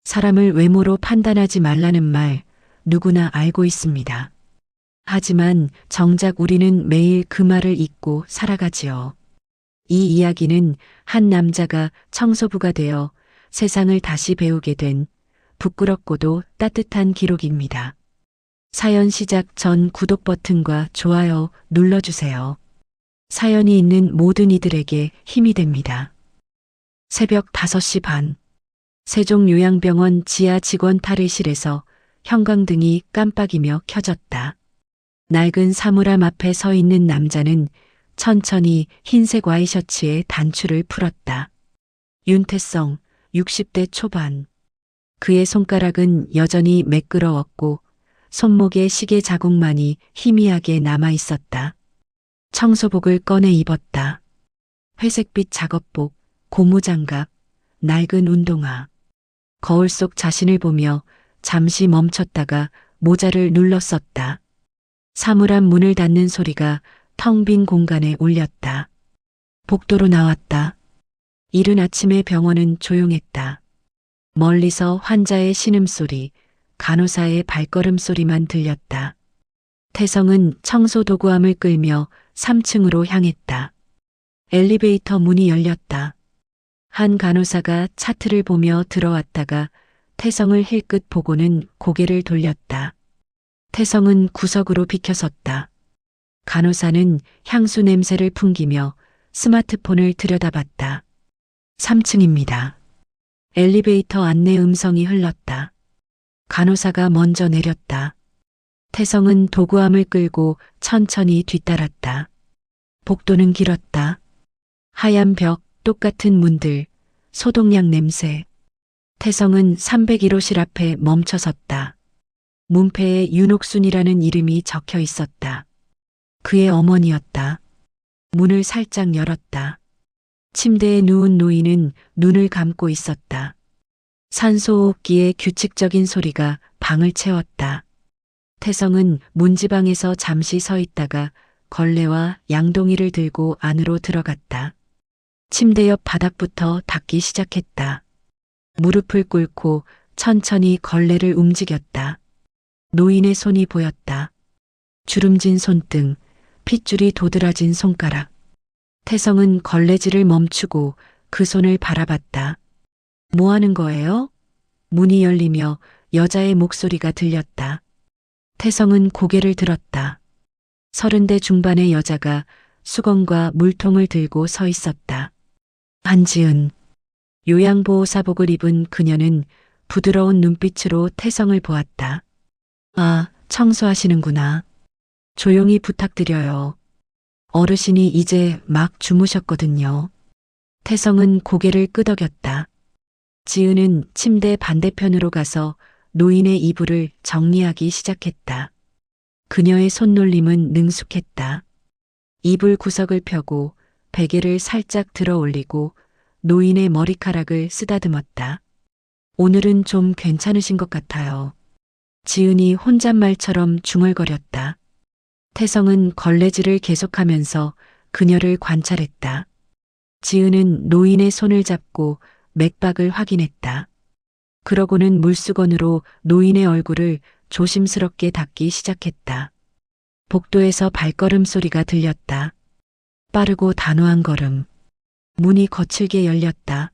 사람을 외모로 판단하지 말라는 말 누구나 알고 있습니다. 하지만 정작 우리는 매일 그 말을 잊고 살아가지요. 이 이야기는 한 남자가 청소부가 되어 세상을 다시 배우게 된 부끄럽고도 따뜻한 기록입니다. 사연 시작 전 구독 버튼과 좋아요 눌러주세요. 사연이 있는 모든 이들에게 힘이 됩니다. 새벽 5시 반. 세종요양병원 지하 직원 탈의실에서 형광등이 깜빡이며 켜졌다. 낡은 사물함 앞에 서 있는 남자는 천천히 흰색 와이셔츠에 단추를 풀었다. 윤태성, 60대 초반. 그의 손가락은 여전히 매끄러웠고 손목에 시계 자국만이 희미하게 남아 있었다. 청소복을 꺼내 입었다. 회색빛 작업복, 고무장갑, 낡은 운동화. 거울 속 자신을 보며 잠시 멈췄다가 모자를 눌렀었다. 사물함 문을 닫는 소리가 텅 빈 공간에 울렸다. 복도로 나왔다. 이른 아침에 병원은 조용했다. 멀리서 환자의 신음소리, 간호사의 발걸음소리만 들렸다. 태성은 청소도구함을 끌며 3층으로 향했다. 엘리베이터 문이 열렸다. 한 간호사가 차트를 보며 들어왔다가 태성을 힐끗 보고는 고개를 돌렸다. 태성은 구석으로 비켜섰다. 간호사는 향수 냄새를 풍기며 스마트폰을 들여다봤다. 3층입니다. 엘리베이터 안내 음성이 흘렀다. 간호사가 먼저 내렸다. 태성은 도구함을 끌고 천천히 뒤따랐다. 복도는 길었다. 하얀 벽, 똑같은 문들, 소독약 냄새. 태성은 301호실 앞에 멈춰섰다. 문패에 윤옥순이라는 이름이 적혀 있었다. 그의 어머니였다. 문을 살짝 열었다. 침대에 누운 노인은 눈을 감고 있었다. 산소호흡기의 규칙적인 소리가 방을 채웠다. 태성은 문지방에서 잠시 서 있다가 걸레와 양동이를 들고 안으로 들어갔다. 침대 옆 바닥부터 닦기 시작했다. 무릎을 꿇고 천천히 걸레를 움직였다. 노인의 손이 보였다. 주름진 손등, 핏줄이 도드라진 손가락. 태성은 걸레질을 멈추고 그 손을 바라봤다. 뭐 하는 거예요? 문이 열리며 여자의 목소리가 들렸다. 태성은 고개를 들었다. 30대 중반의 여자가 수건과 물통을 들고 서 있었다. 한지은. 요양보호사복을 입은 그녀는 부드러운 눈빛으로 태성을 보았다. 아, 청소하시는구나. 조용히 부탁드려요. 어르신이 이제 막 주무셨거든요. 태성은 고개를 끄덕였다. 지은은 침대 반대편으로 가서 노인의 이불을 정리하기 시작했다. 그녀의 손놀림은 능숙했다. 이불 구석을 펴고 베개를 살짝 들어 올리고 노인의 머리카락을 쓰다듬었다. 오늘은 좀 괜찮으신 것 같아요. 지은이 혼잣말처럼 중얼거렸다. 태성은 걸레질을 계속하면서 그녀를 관찰했다. 지은은 노인의 손을 잡고 맥박을 확인했다. 그러고는 물수건으로 노인의 얼굴을 조심스럽게 닦기 시작했다. 복도에서 발걸음 소리가 들렸다. 빠르고 단호한 걸음. 문이 거칠게 열렸다.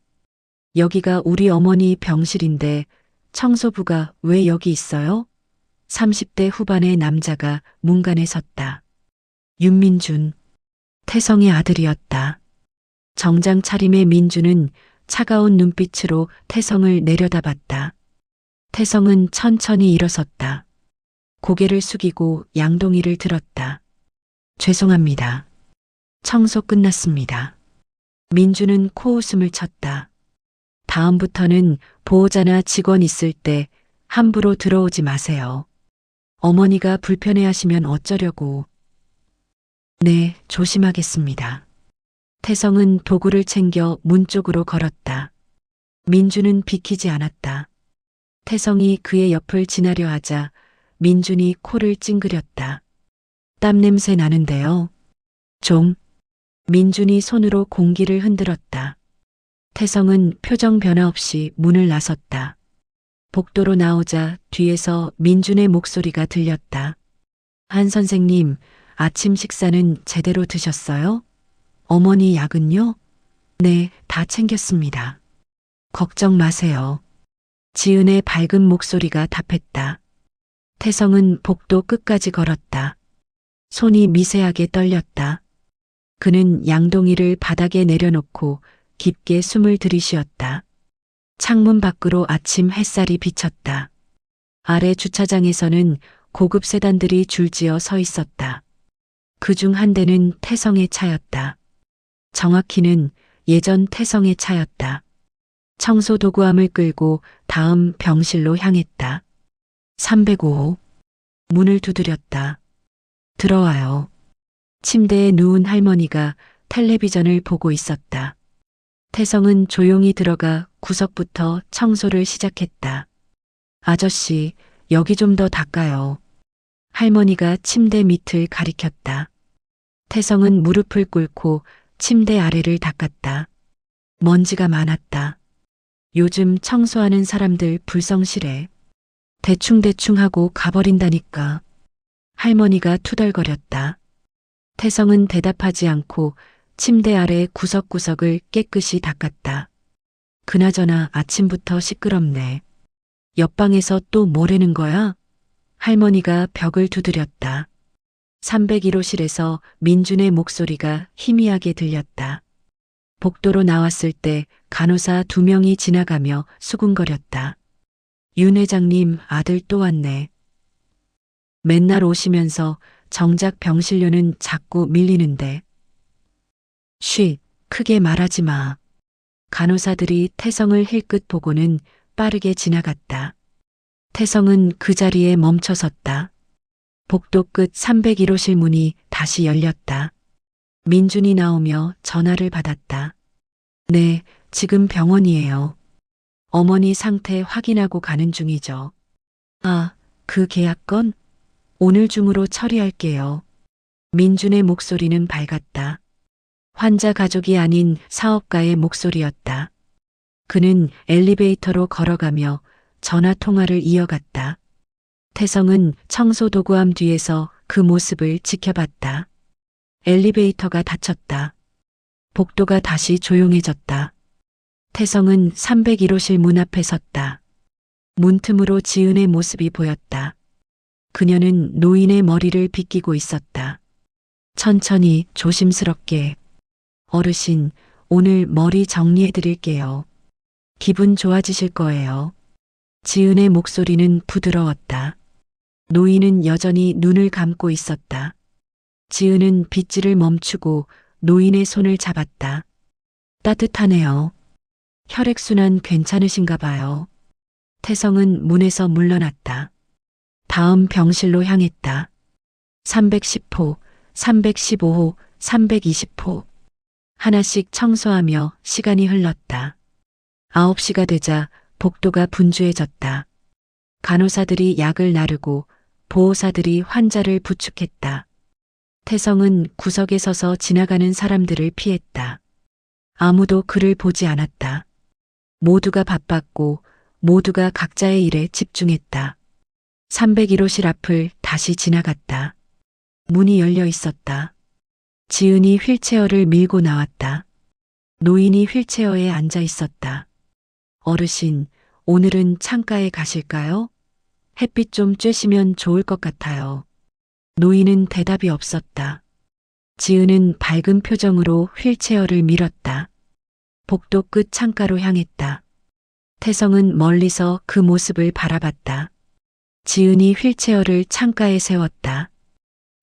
여기가 우리 어머니 병실인데 청소부가 왜 여기 있어요? 30대 후반의 남자가 문간에 섰다. 윤민준. 태성의 아들이었다. 정장 차림의 민준은 차가운 눈빛으로 태성을 내려다봤다. 태성은 천천히 일어섰다. 고개를 숙이고 양동이를 들었다. 죄송합니다. 청소 끝났습니다. 민준은 코웃음을 쳤다. 다음부터는 보호자나 직원 있을 때 함부로 들어오지 마세요. 어머니가 불편해하시면 어쩌려고. 네, 조심하겠습니다. 태성은 도구를 챙겨 문 쪽으로 걸었다. 민준은 비키지 않았다. 태성이 그의 옆을 지나려 하자 민준이 코를 찡그렸다. 땀 냄새 나는데요. 좀. 민준이 손으로 공기를 흔들었다. 태성은 표정 변화 없이 문을 나섰다. 복도로 나오자 뒤에서 민준의 목소리가 들렸다. 한 선생님, 아침 식사는 제대로 드셨어요? 어머니 약은요? 네, 다 챙겼습니다. 걱정 마세요. 지은의 밝은 목소리가 답했다. 태성은 복도 끝까지 걸었다. 손이 미세하게 떨렸다. 그는 양동이를 바닥에 내려놓고 깊게 숨을 들이쉬었다. 창문 밖으로 아침 햇살이 비쳤다. 아래 주차장에서는 고급 세단들이 줄지어 서 있었다. 그중 한 대는 태성의 차였다. 정확히는 예전 태성의 차였다. 청소 도구함을 끌고 다음 병실로 향했다. 305호. 문을 두드렸다. 들어와요. 침대에 누운 할머니가 텔레비전을 보고 있었다. 태성은 조용히 들어가 구석부터 청소를 시작했다. 아저씨, 여기 좀 더 닦아요. 할머니가 침대 밑을 가리켰다. 태성은 무릎을 꿇고 침대 아래를 닦았다. 먼지가 많았다. 요즘 청소하는 사람들 불성실해. 대충대충 하고 가버린다니까. 할머니가 투덜거렸다. 태성은 대답하지 않고 침대 아래 구석구석을 깨끗이 닦았다. 그나저나 아침부터 시끄럽네. 옆방에서 또 뭐라는 거야? 할머니가 벽을 두드렸다. 301호실에서 민준의 목소리가 희미하게 들렸다. 복도로 나왔을 때 간호사 2명이 지나가며 수군거렸다. 윤 회장님 아들 또 왔네. 맨날 오시면서 정작 병실료는 자꾸 밀리는데. 쉬, 크게 말하지 마. 간호사들이 태성을 힐끗 보고는 빠르게 지나갔다. 태성은 그 자리에 멈춰섰다. 복도 끝 301호실 문이 다시 열렸다. 민준이 나오며 전화를 받았다. 네, 지금 병원이에요. 어머니 상태 확인하고 가는 중이죠. 아, 그 계약건? 오늘 중으로 처리할게요. 민준의 목소리는 밝았다. 환자 가족이 아닌 사업가의 목소리였다. 그는 엘리베이터로 걸어가며 전화 통화를 이어갔다. 태성은 청소도구함 뒤에서 그 모습을 지켜봤다. 엘리베이터가 닫혔다. 복도가 다시 조용해졌다. 태성은 301호실 문 앞에 섰다. 문틈으로 지은의 모습이 보였다. 그녀는 노인의 머리를 빗기고 있었다. 천천히 조심스럽게. 어르신, 오늘 머리 정리해드릴게요. 기분 좋아지실 거예요. 지은의 목소리는 부드러웠다. 노인은 여전히 눈을 감고 있었다. 지은은 빗질을 멈추고 노인의 손을 잡았다. 따뜻하네요. 혈액순환 괜찮으신가 봐요. 태성은 문에서 물러났다. 다음 병실로 향했다. 310호, 315호, 320호. 하나씩 청소하며 시간이 흘렀다. 9시가 되자 복도가 분주해졌다. 간호사들이 약을 나르고 보호사들이 환자를 부축했다. 태성은 구석에 서서 지나가는 사람들을 피했다. 아무도 그를 보지 않았다. 모두가 바빴고 모두가 각자의 일에 집중했다. 301호실 앞을 다시 지나갔다. 문이 열려 있었다. 지은이 휠체어를 밀고 나왔다. 노인이 휠체어에 앉아 있었다. 어르신, 오늘은 창가에 가실까요? 햇빛 좀 쬐시면 좋을 것 같아요. 노인은 대답이 없었다. 지은은 밝은 표정으로 휠체어를 밀었다. 복도 끝 창가로 향했다. 태성은 멀리서 그 모습을 바라봤다. 지은이 휠체어를 창가에 세웠다.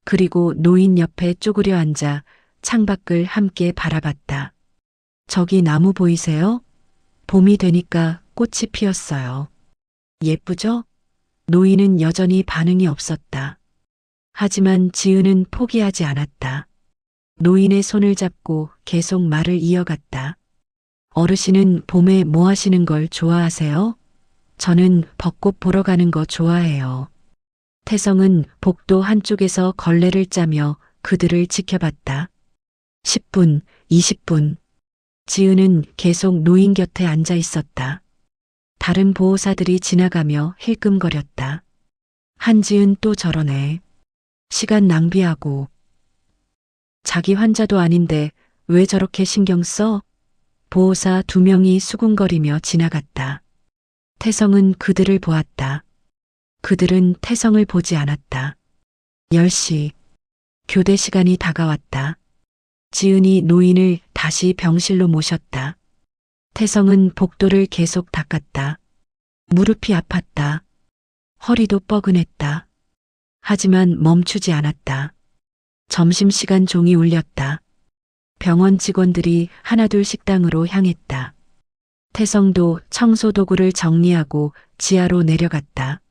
그리고 노인 옆에 쪼그려 앉아 창밖을 함께 바라봤다. 저기 나무 보이세요? 봄이 되니까 꽃이 피었어요. 예쁘죠? 노인은 여전히 반응이 없었다. 하지만 지은은 포기하지 않았다. 노인의 손을 잡고 계속 말을 이어갔다. 어르신은 봄에 뭐 하시는 걸 좋아하세요? 저는 벚꽃 보러 가는 거 좋아해요. 태성은 복도 한쪽에서 걸레를 짜며 그들을 지켜봤다. 10분, 20분. 지은은 계속 노인 곁에 앉아 있었다. 다른 보호사들이 지나가며 힐끔거렸다. 한지은 또 저러네. 시간 낭비하고. 자기 환자도 아닌데 왜 저렇게 신경 써? 보호사 2명이 수군거리며 지나갔다. 태성은 그들을 보았다. 그들은 태성을 보지 않았다. 10시. 교대 시간이 다가왔다. 지은이 노인을 다시 병실로 모셨다. 태성은 복도를 계속 닦았다. 무릎이 아팠다. 허리도 뻐근했다. 하지만 멈추지 않았다. 점심시간 종이 울렸다. 병원 직원들이 하나둘 식당으로 향했다. 태성도 청소 도구를 정리하고 지하로 내려갔다.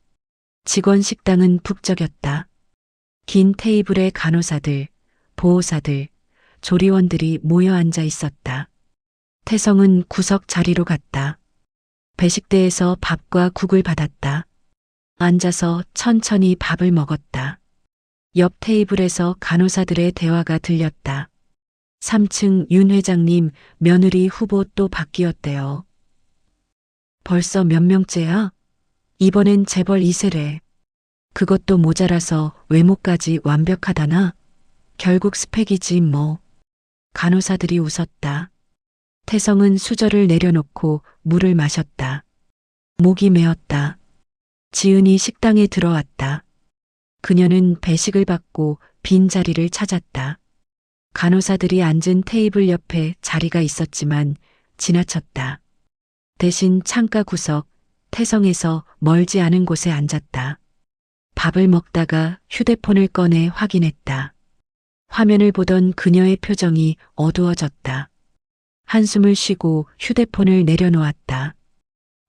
직원 식당은 북적였다. 긴 테이블에 간호사들, 보호사들, 조리원들이 모여 앉아 있었다. 태성은 구석 자리로 갔다. 배식대에서 밥과 국을 받았다. 앉아서 천천히 밥을 먹었다. 옆 테이블에서 간호사들의 대화가 들렸다. 3층 윤 회장님 며느리 후보 또 바뀌었대요. 벌써 몇 명째야? 이번엔 재벌 2세래. 그것도 모자라서 외모까지 완벽하다나? 결국 스펙이지 뭐. 간호사들이 웃었다. 태성은 수저를 내려놓고 물을 마셨다. 목이 메었다. 지은이 식당에 들어왔다. 그녀는 배식을 받고 빈 자리를 찾았다. 간호사들이 앉은 테이블 옆에 자리가 있었지만 지나쳤다. 대신 창가 구석, 태성에서 멀지 않은 곳에 앉았다. 밥을 먹다가 휴대폰을 꺼내 확인했다. 화면을 보던 그녀의 표정이 어두워졌다. 한숨을 쉬고 휴대폰을 내려놓았다.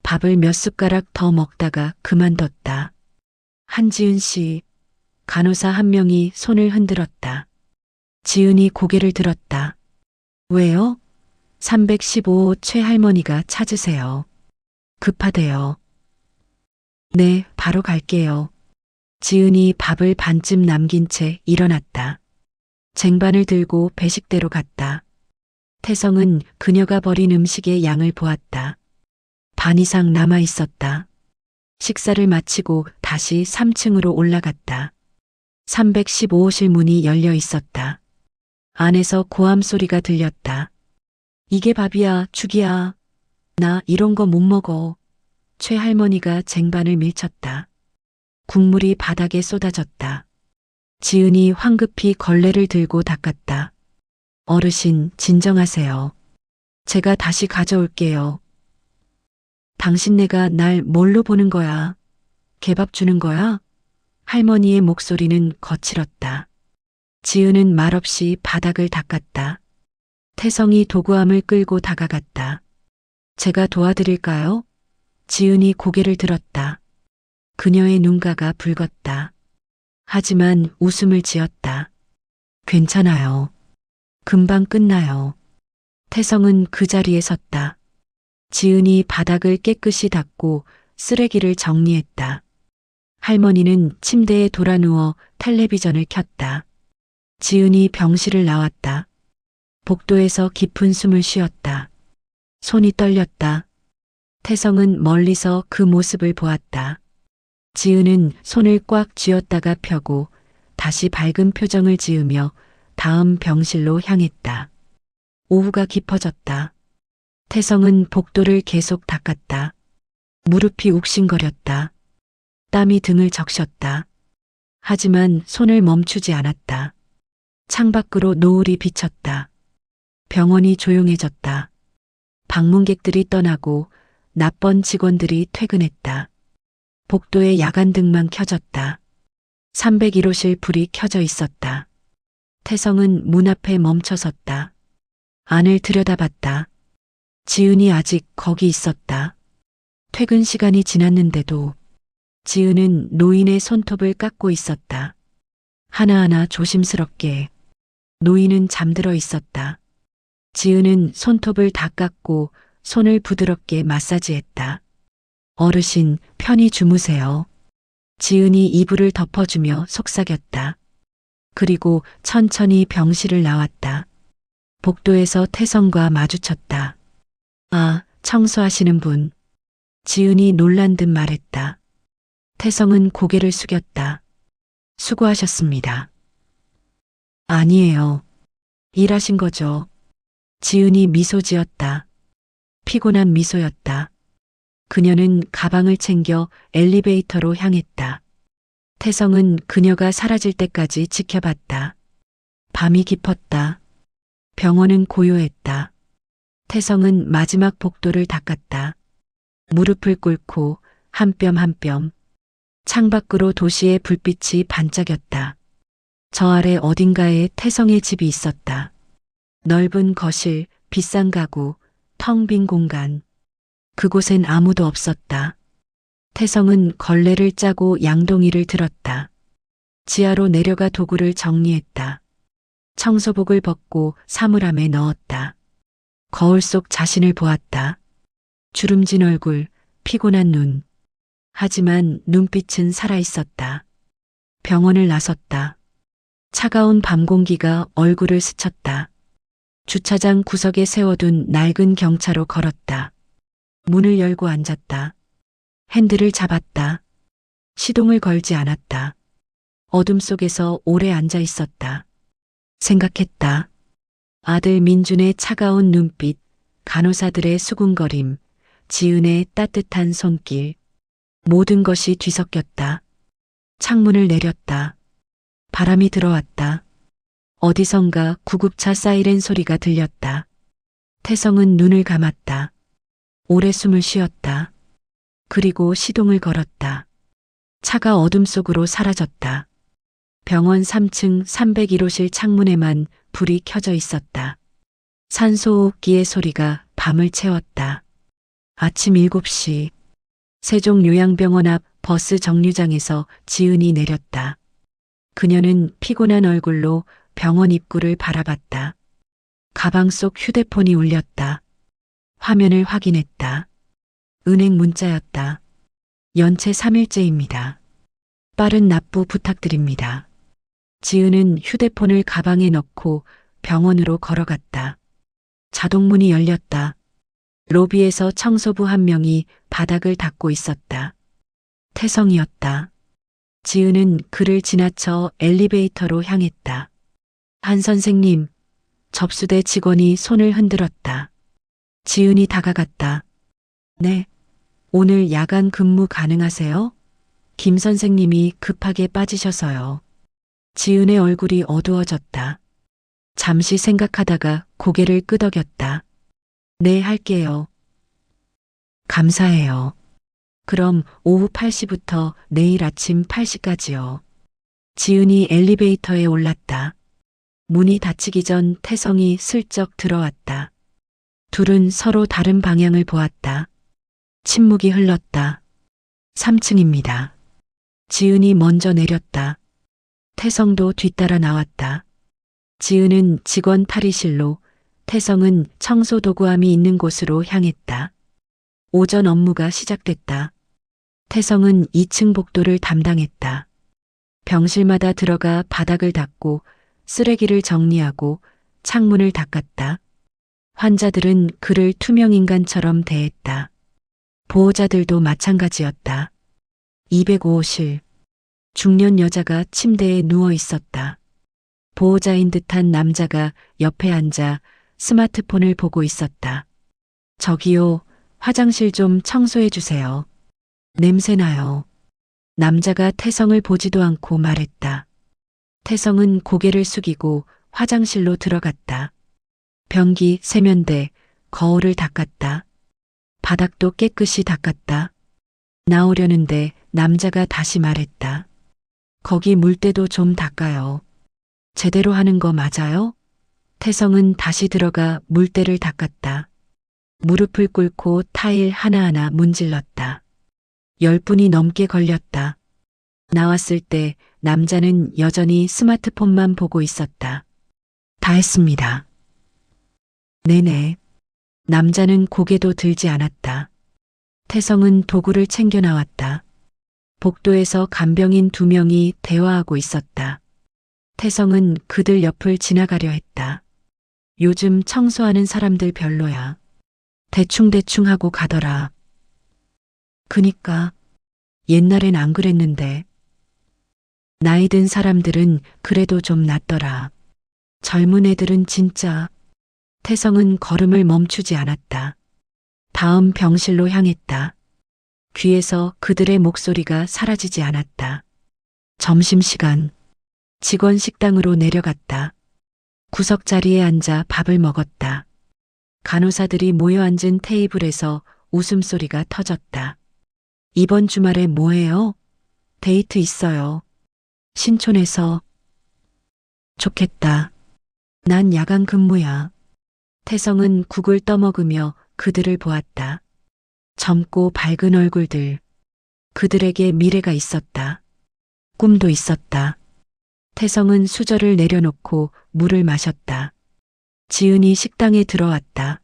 밥을 몇 숟가락 더 먹다가 그만뒀다. 한지은 씨, 간호사 한 명이 손을 흔들었다. 지은이 고개를 들었다. 왜요? 315호 최할머니가 찾으세요. 급하대요. 네, 바로 갈게요. 지은이 밥을 반쯤 남긴 채 일어났다. 쟁반을 들고 배식대로 갔다. 태성은 그녀가 버린 음식의 양을 보았다. 반 이상 남아 있었다. 식사를 마치고 다시 3층으로 올라갔다. 315호실 문이 열려 있었다. 안에서 고함 소리가 들렸다. 이게 밥이야, 죽이야. 나 이런 거 못 먹어. 최 할머니가 쟁반을 밀쳤다. 국물이 바닥에 쏟아졌다. 지은이 황급히 걸레를 들고 닦았다. 어르신, 진정하세요. 제가 다시 가져올게요. 당신네가 날 뭘로 보는 거야? 개밥 주는 거야? 할머니의 목소리는 거칠었다. 지은은 말없이 바닥을 닦았다. 태성이 도구함을 끌고 다가갔다. 제가 도와드릴까요? 지은이 고개를 들었다. 그녀의 눈가가 붉었다. 하지만 웃음을 지었다. 괜찮아요. 금방 끝나요. 태성은 그 자리에 섰다. 지은이 바닥을 깨끗이 닦고 쓰레기를 정리했다. 할머니는 침대에 돌아누워 텔레비전을 켰다. 지은이 병실을 나왔다. 복도에서 깊은 숨을 쉬었다. 손이 떨렸다. 태성은 멀리서 그 모습을 보았다. 지은은 손을 꽉 쥐었다가 펴고 다시 밝은 표정을 지으며 다음 병실로 향했다. 오후가 깊어졌다. 태성은 복도를 계속 닦았다. 무릎이 욱신거렸다. 땀이 등을 적셨다. 하지만 손을 멈추지 않았다. 창밖으로 노을이 비쳤다. 병원이 조용해졌다. 방문객들이 떠나고 낯번 직원들이 퇴근했다. 복도에 야간등만 켜졌다. 301호실 불이 켜져 있었다. 태성은 문 앞에 멈춰섰다. 안을 들여다봤다. 지은이 아직 거기 있었다. 퇴근 시간이 지났는데도 지은은 노인의 손톱을 깎고 있었다. 하나하나 조심스럽게. 노인은 잠들어 있었다. 지은은 손톱을 다 깎고 손을 부드럽게 마사지했다. 어르신, 편히 주무세요. 지은이 이불을 덮어주며 속삭였다. 그리고 천천히 병실을 나왔다. 복도에서 태성과 마주쳤다. 아, 청소하시는 분. 지은이 놀란 듯 말했다. 태성은 고개를 숙였다. 수고하셨습니다. 아니에요. 일하신 거죠. 지은이 미소 지었다. 피곤한 미소였다. 그녀는 가방을 챙겨 엘리베이터로 향했다. 태성은 그녀가 사라질 때까지 지켜봤다. 밤이 깊었다. 병원은 고요했다. 태성은 마지막 복도를 닦았다. 무릎을 꿇고 한 뼘 한 뼘. 창밖으로 도시의 불빛이 반짝였다. 저 아래 어딘가에 태성의 집이 있었다. 넓은 거실, 비싼 가구, 텅 빈 공간. 그곳엔 아무도 없었다. 태성은 걸레를 짜고 양동이를 들었다. 지하로 내려가 도구를 정리했다. 청소복을 벗고 사물함에 넣었다. 거울 속 자신을 보았다. 주름진 얼굴, 피곤한 눈. 하지만 눈빛은 살아있었다. 병원을 나섰다. 차가운 밤 공기가 얼굴을 스쳤다. 주차장 구석에 세워둔 낡은 경차로 걸었다. 문을 열고 앉았다. 핸들을 잡았다. 시동을 걸지 않았다. 어둠 속에서 오래 앉아 있었다. 생각했다. 아들 민준의 차가운 눈빛, 간호사들의 수군거림, 지은의 따뜻한 손길. 모든 것이 뒤섞였다. 창문을 내렸다. 바람이 들어왔다. 어디선가 구급차 사이렌 소리가 들렸다. 태성은 눈을 감았다. 오래 숨을 쉬었다. 그리고 시동을 걸었다. 차가 어둠 속으로 사라졌다. 병원 3층 301호실 창문에만 불이 켜져 있었다. 산소호흡기의 소리가 밤을 채웠다. 아침 7시. 세종요양병원 앞 버스 정류장에서 지은이 내렸다. 그녀는 피곤한 얼굴로 병원 입구를 바라봤다. 가방 속 휴대폰이 울렸다. 화면을 확인했다. 은행 문자였다. 연체 3일째입니다. 빠른 납부 부탁드립니다. 지은은 휴대폰을 가방에 넣고 병원으로 걸어갔다. 자동문이 열렸다. 로비에서 청소부 한 명이 바닥을 닦고 있었다. 태성이었다. 지은은 그를 지나쳐 엘리베이터로 향했다. 한 선생님, 접수대 직원이 손을 흔들었다. 지은이 다가갔다. 네, 오늘 야간 근무 가능하세요? 김 선생님이 급하게 빠지셔서요. 지은의 얼굴이 어두워졌다. 잠시 생각하다가 고개를 끄덕였다. 네, 할게요. 감사해요. 그럼 오후 8시부터 내일 아침 8시까지요. 지은이 엘리베이터에 올랐다. 문이 닫히기 전 태성이 슬쩍 들어왔다. 둘은 서로 다른 방향을 보았다. 침묵이 흘렀다. 3층입니다. 지은이 먼저 내렸다. 태성도 뒤따라 나왔다. 지은은 직원 탈의실로, 태성은 청소 도구함이 있는 곳으로 향했다. 오전 업무가 시작됐다. 태성은 2층 복도를 담당했다. 병실마다 들어가 바닥을 닦고 쓰레기를 정리하고 창문을 닦았다. 환자들은 그를 투명인간처럼 대했다. 보호자들도 마찬가지였다. 205호실. 중년 여자가 침대에 누워 있었다. 보호자인 듯한 남자가 옆에 앉아 스마트폰을 보고 있었다. 저기요, 화장실 좀 청소해 주세요. 냄새나요. 남자가 태성을 보지도 않고 말했다. 태성은 고개를 숙이고 화장실로 들어갔다. 변기, 세면대, 거울을 닦았다. 바닥도 깨끗이 닦았다. 나오려는데 남자가 다시 말했다. 거기 물때도 좀 닦아요. 제대로 하는 거 맞아요? 태성은 다시 들어가 물때를 닦았다. 무릎을 꿇고 타일 하나하나 문질렀다. 10분이 넘게 걸렸다. 나왔을 때 남자는 여전히 스마트폰만 보고 있었다. 다 했습니다. 네네. 남자는 고개도 들지 않았다. 태성은 도구를 챙겨 나왔다. 복도에서 간병인 2명이 대화하고 있었다. 태성은 그들 옆을 지나가려 했다. 요즘 청소하는 사람들 별로야. 대충대충 하고 가더라. 그니까 옛날엔 안 그랬는데. 나이 든 사람들은 그래도 좀 낫더라. 젊은 애들은 진짜. 태성은 걸음을 멈추지 않았다. 다음 병실로 향했다. 귀에서 그들의 목소리가 사라지지 않았다. 점심시간. 직원 식당으로 내려갔다. 구석자리에 앉아 밥을 먹었다. 간호사들이 모여 앉은 테이블에서 웃음소리가 터졌다. 이번 주말에 뭐해요? 데이트 있어요. 신촌에서. 좋겠다. 난 야간 근무야. 태성은 국을 떠먹으며 그들을 보았다. 젊고 밝은 얼굴들. 그들에게 미래가 있었다. 꿈도 있었다. 태성은 수저를 내려놓고 물을 마셨다. 지은이 식당에 들어왔다.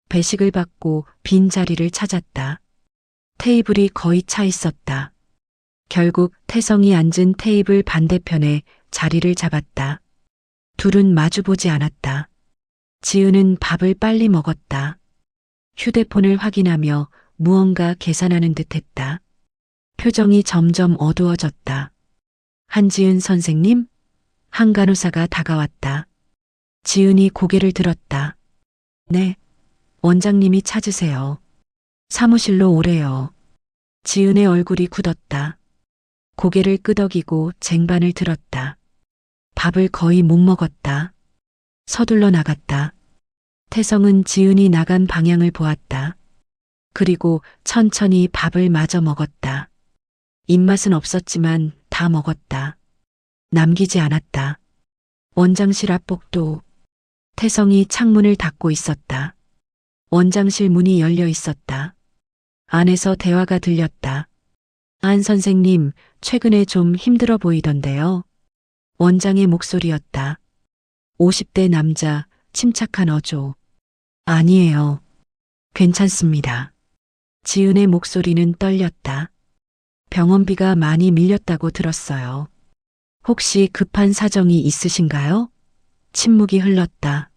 배식을 받고 빈 자리를 찾았다. 테이블이 거의 차 있었다. 결국 태성이 앉은 테이블 반대편에 자리를 잡았다. 둘은 마주보지 않았다. 지은은 밥을 빨리 먹었다. 휴대폰을 확인하며 무언가 계산하는 듯 했다. 표정이 점점 어두워졌다. 한지은 선생님? 한 간호사가 다가왔다. 지은이 고개를 들었다. 네, 원장님이 찾으세요. 사무실로 오래요. 지은의 얼굴이 굳었다. 고개를 끄덕이고 쟁반을 들었다. 밥을 거의 못 먹었다. 서둘러 나갔다. 태성은 지은이 나간 방향을 보았다. 그리고 천천히 밥을 마저 먹었다. 입맛은 없었지만 다 먹었다. 남기지 않았다. 원장실 앞 복도. 태성이 창문을 닫고 있었다. 원장실 문이 열려 있었다. 안에서 대화가 들렸다. 안 선생님, 최근에 좀 힘들어 보이던데요. 원장의 목소리였다. 50대 남자, 침착한 어조. 아니에요. 괜찮습니다. 지은의 목소리는 떨렸다. 병원비가 많이 밀렸다고 들었어요. 혹시 급한 사정이 있으신가요? 침묵이 흘렀다.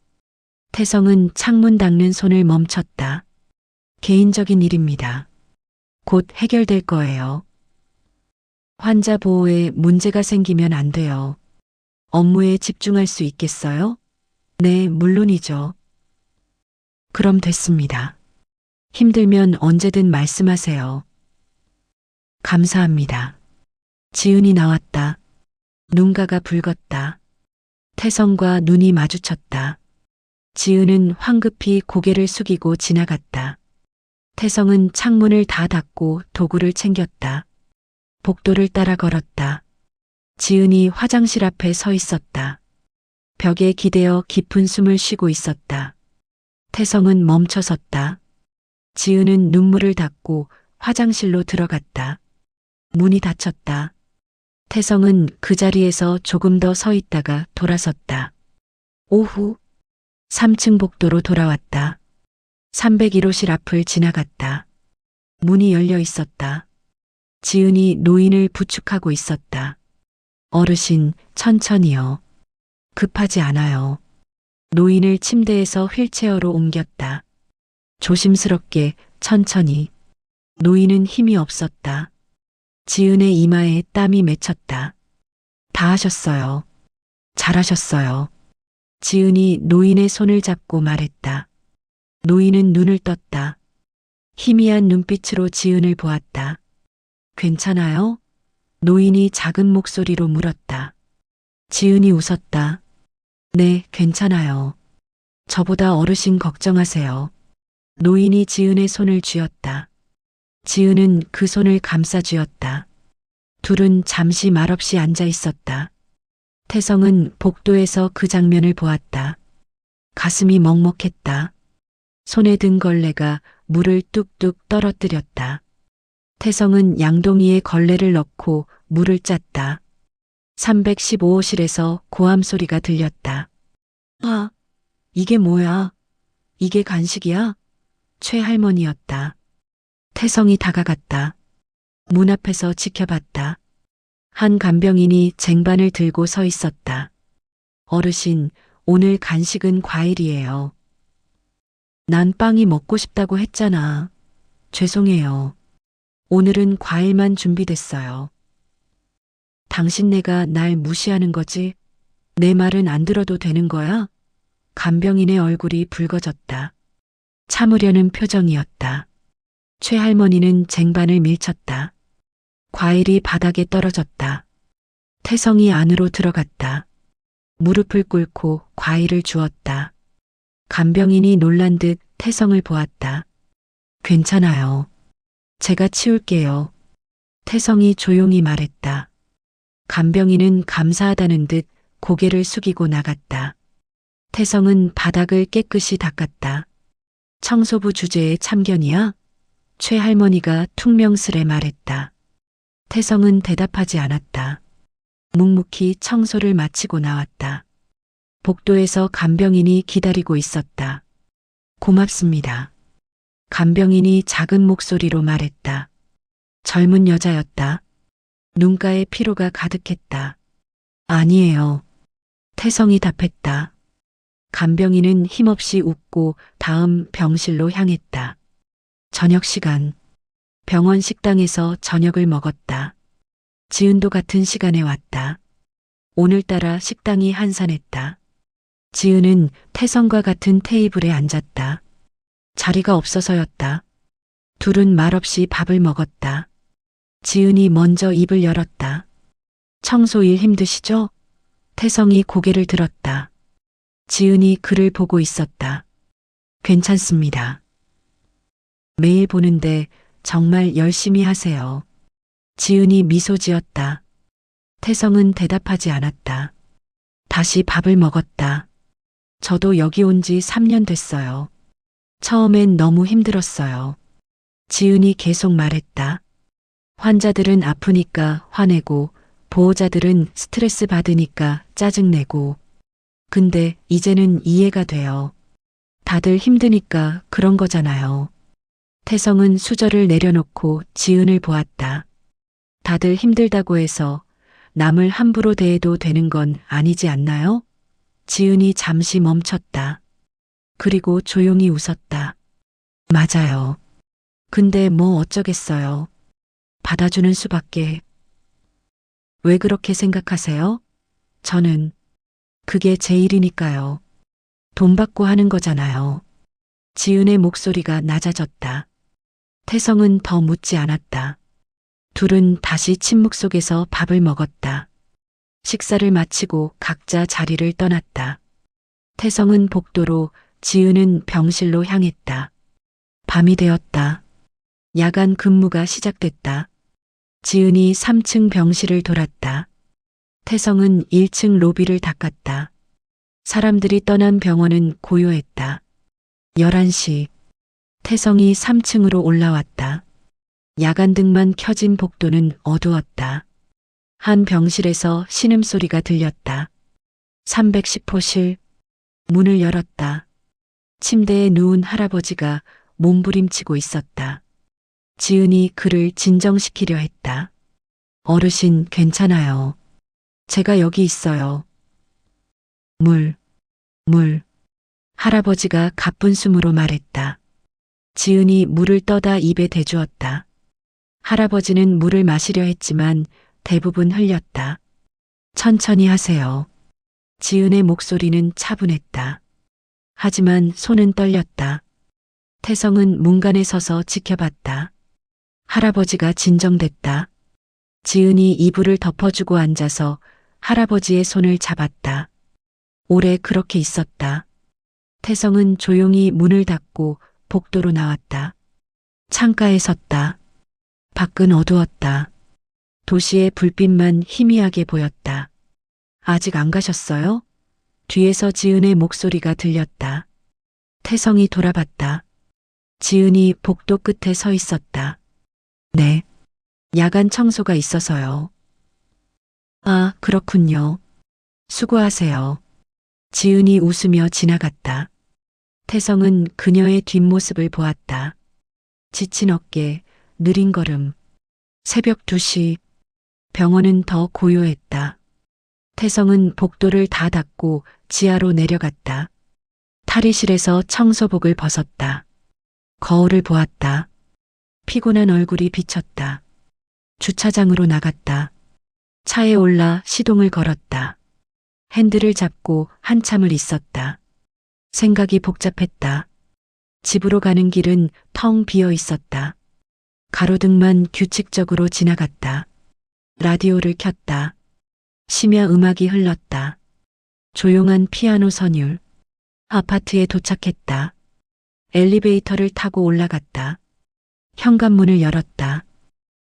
태성은 창문 닦는 손을 멈췄다. 개인적인 일입니다. 곧 해결될 거예요. 환자 보호에 문제가 생기면 안 돼요. 업무에 집중할 수 있겠어요? 네, 물론이죠. 그럼 됐습니다. 힘들면 언제든 말씀하세요. 감사합니다. 지은이 나왔다. 눈가가 붉었다. 태성과 눈이 마주쳤다. 지은은 황급히 고개를 숙이고 지나갔다. 태성은 창문을 다 닫고 도구를 챙겼다. 복도를 따라 걸었다. 지은이 화장실 앞에 서 있었다. 벽에 기대어 깊은 숨을 쉬고 있었다. 태성은 멈춰섰다. 지은은 눈물을 닦고 화장실로 들어갔다. 문이 닫혔다. 태성은 그 자리에서 조금 더 서 있다가 돌아섰다. 오후 3층 복도로 돌아왔다. 301호실 앞을 지나갔다. 문이 열려 있었다. 지은이 노인을 부축하고 있었다. 어르신, 천천히요. 급하지 않아요. 노인을 침대에서 휠체어로 옮겼다. 조심스럽게, 천천히. 노인은 힘이 없었다. 지은의 이마에 땀이 맺혔다. 다 하셨어요. 잘하셨어요. 지은이 노인의 손을 잡고 말했다. 노인은 눈을 떴다. 희미한 눈빛으로 지은을 보았다. 괜찮아요? 노인이 작은 목소리로 물었다. 지은이 웃었다. 네, 괜찮아요. 저보다 어르신 걱정하세요. 노인이 지은의 손을 쥐었다. 지은은 그 손을 감싸 쥐었다. 둘은 잠시 말없이 앉아 있었다. 태성은 복도에서 그 장면을 보았다. 가슴이 먹먹했다. 손에 든 걸레가 물을 뚝뚝 떨어뜨렸다. 태성은 양동이에 걸레를 넣고 물을 짰다. 315호실에서 고함 소리가 들렸다. 아, 이게 뭐야? 이게 간식이야? 최할머니였다. 태성이 다가갔다. 문 앞에서 지켜봤다. 한 간병인이 쟁반을 들고 서 있었다. 어르신, 오늘 간식은 과일이에요. 난 빵이 먹고 싶다고 했잖아. 죄송해요. 오늘은 과일만 준비됐어요. 당신네가 날 무시하는 거지? 내 말은 안 들어도 되는 거야? 간병인의 얼굴이 붉어졌다. 참으려는 표정이었다. 최할머니는 쟁반을 밀쳤다. 과일이 바닥에 떨어졌다. 태성이 안으로 들어갔다. 무릎을 꿇고 과일을 주었다. 간병인이 놀란 듯 태성을 보았다. 괜찮아요. 제가 치울게요. 태성이 조용히 말했다. 간병인은 감사하다는 듯 고개를 숙이고 나갔다. 태성은 바닥을 깨끗이 닦았다. 청소부 주제에 참견이야? 최할머니가 퉁명스레 말했다. 태성은 대답하지 않았다. 묵묵히 청소를 마치고 나왔다. 복도에서 간병인이 기다리고 있었다. 고맙습니다. 간병인이 작은 목소리로 말했다. 젊은 여자였다. 눈가에 피로가 가득했다. 아니에요. 태성이 답했다. 간병인은 힘없이 웃고 다음 병실로 향했다. 저녁 시간. 병원 식당에서 저녁을 먹었다. 지은도 같은 시간에 왔다. 오늘따라 식당이 한산했다. 지은은 태성과 같은 테이블에 앉았다. 자리가 없어서였다. 둘은 말없이 밥을 먹었다. 지은이 먼저 입을 열었다. 청소일 힘드시죠? 태성이 고개를 들었다. 지은이 그를 보고 있었다. 괜찮습니다. 매일 보는데 정말 열심히 하세요. 지은이 미소 지었다. 태성은 대답하지 않았다. 다시 밥을 먹었다. 저도 여기 온 지 3년 됐어요. 처음엔 너무 힘들었어요. 지은이 계속 말했다. 환자들은 아프니까 화내고 보호자들은 스트레스 받으니까 짜증내고. 근데 이제는 이해가 돼요. 다들 힘드니까 그런 거잖아요. 태성은 수저를 내려놓고 지은을 보았다. 다들 힘들다고 해서 남을 함부로 대해도 되는 건 아니지 않나요? 지은이 잠시 멈췄다. 그리고 조용히 웃었다. 맞아요. 근데 뭐 어쩌겠어요. 받아주는 수밖에. 왜 그렇게 생각하세요? 저는 그게 제 일이니까요. 돈 받고 하는 거잖아요. 지은의 목소리가 낮아졌다. 태성은 더 묻지 않았다. 둘은 다시 침묵 속에서 밥을 먹었다. 식사를 마치고 각자 자리를 떠났다. 태성은 복도로, 지은은 병실로 향했다. 밤이 되었다. 야간 근무가 시작됐다. 지은이 3층 병실을 돌았다. 태성은 1층 로비를 닦았다. 사람들이 떠난 병원은 고요했다. 11시. 태성이 3층으로 올라왔다. 야간등만 켜진 복도는 어두웠다. 한 병실에서 신음소리가 들렸다. 310호실. 문을 열었다. 침대에 누운 할아버지가 몸부림치고 있었다. 지은이 그를 진정시키려 했다. 어르신 괜찮아요. 제가 여기 있어요. 물. 할아버지가 가쁜 숨으로 말했다. 지은이 물을 떠다 입에 대주었다. 할아버지는 물을 마시려 했지만 대부분 흘렸다. 천천히 하세요. 지은의 목소리는 차분했다. 하지만 손은 떨렸다. 태성은 문간에 서서 지켜봤다. 할아버지가 진정됐다. 지은이 이불을 덮어주고 앉아서 할아버지의 손을 잡았다. 오래 그렇게 있었다. 태성은 조용히 문을 닫고 복도로 나왔다. 창가에 섰다. 밖은 어두웠다. 도시의 불빛만 희미하게 보였다. 아직 안 가셨어요? 뒤에서 지은의 목소리가 들렸다. 태성이 돌아봤다. 지은이 복도 끝에 서 있었다. 네. 야간 청소가 있어서요. 아, 그렇군요. 수고하세요. 지은이 웃으며 지나갔다. 태성은 그녀의 뒷모습을 보았다. 지친 어깨, 느린 걸음. 새벽 2시. 병원은 더 고요했다. 태성은 복도를 다 닫고 지하로 내려갔다. 탈의실에서 청소복을 벗었다. 거울을 보았다. 피곤한 얼굴이 비쳤다. 주차장으로 나갔다. 차에 올라 시동을 걸었다. 핸들을 잡고 한참을 있었다. 생각이 복잡했다. 집으로 가는 길은 텅 비어 있었다. 가로등만 규칙적으로 지나갔다. 라디오를 켰다. 심야 음악이 흘렀다. 조용한 피아노 선율. 아파트에 도착했다. 엘리베이터를 타고 올라갔다. 현관문을 열었다.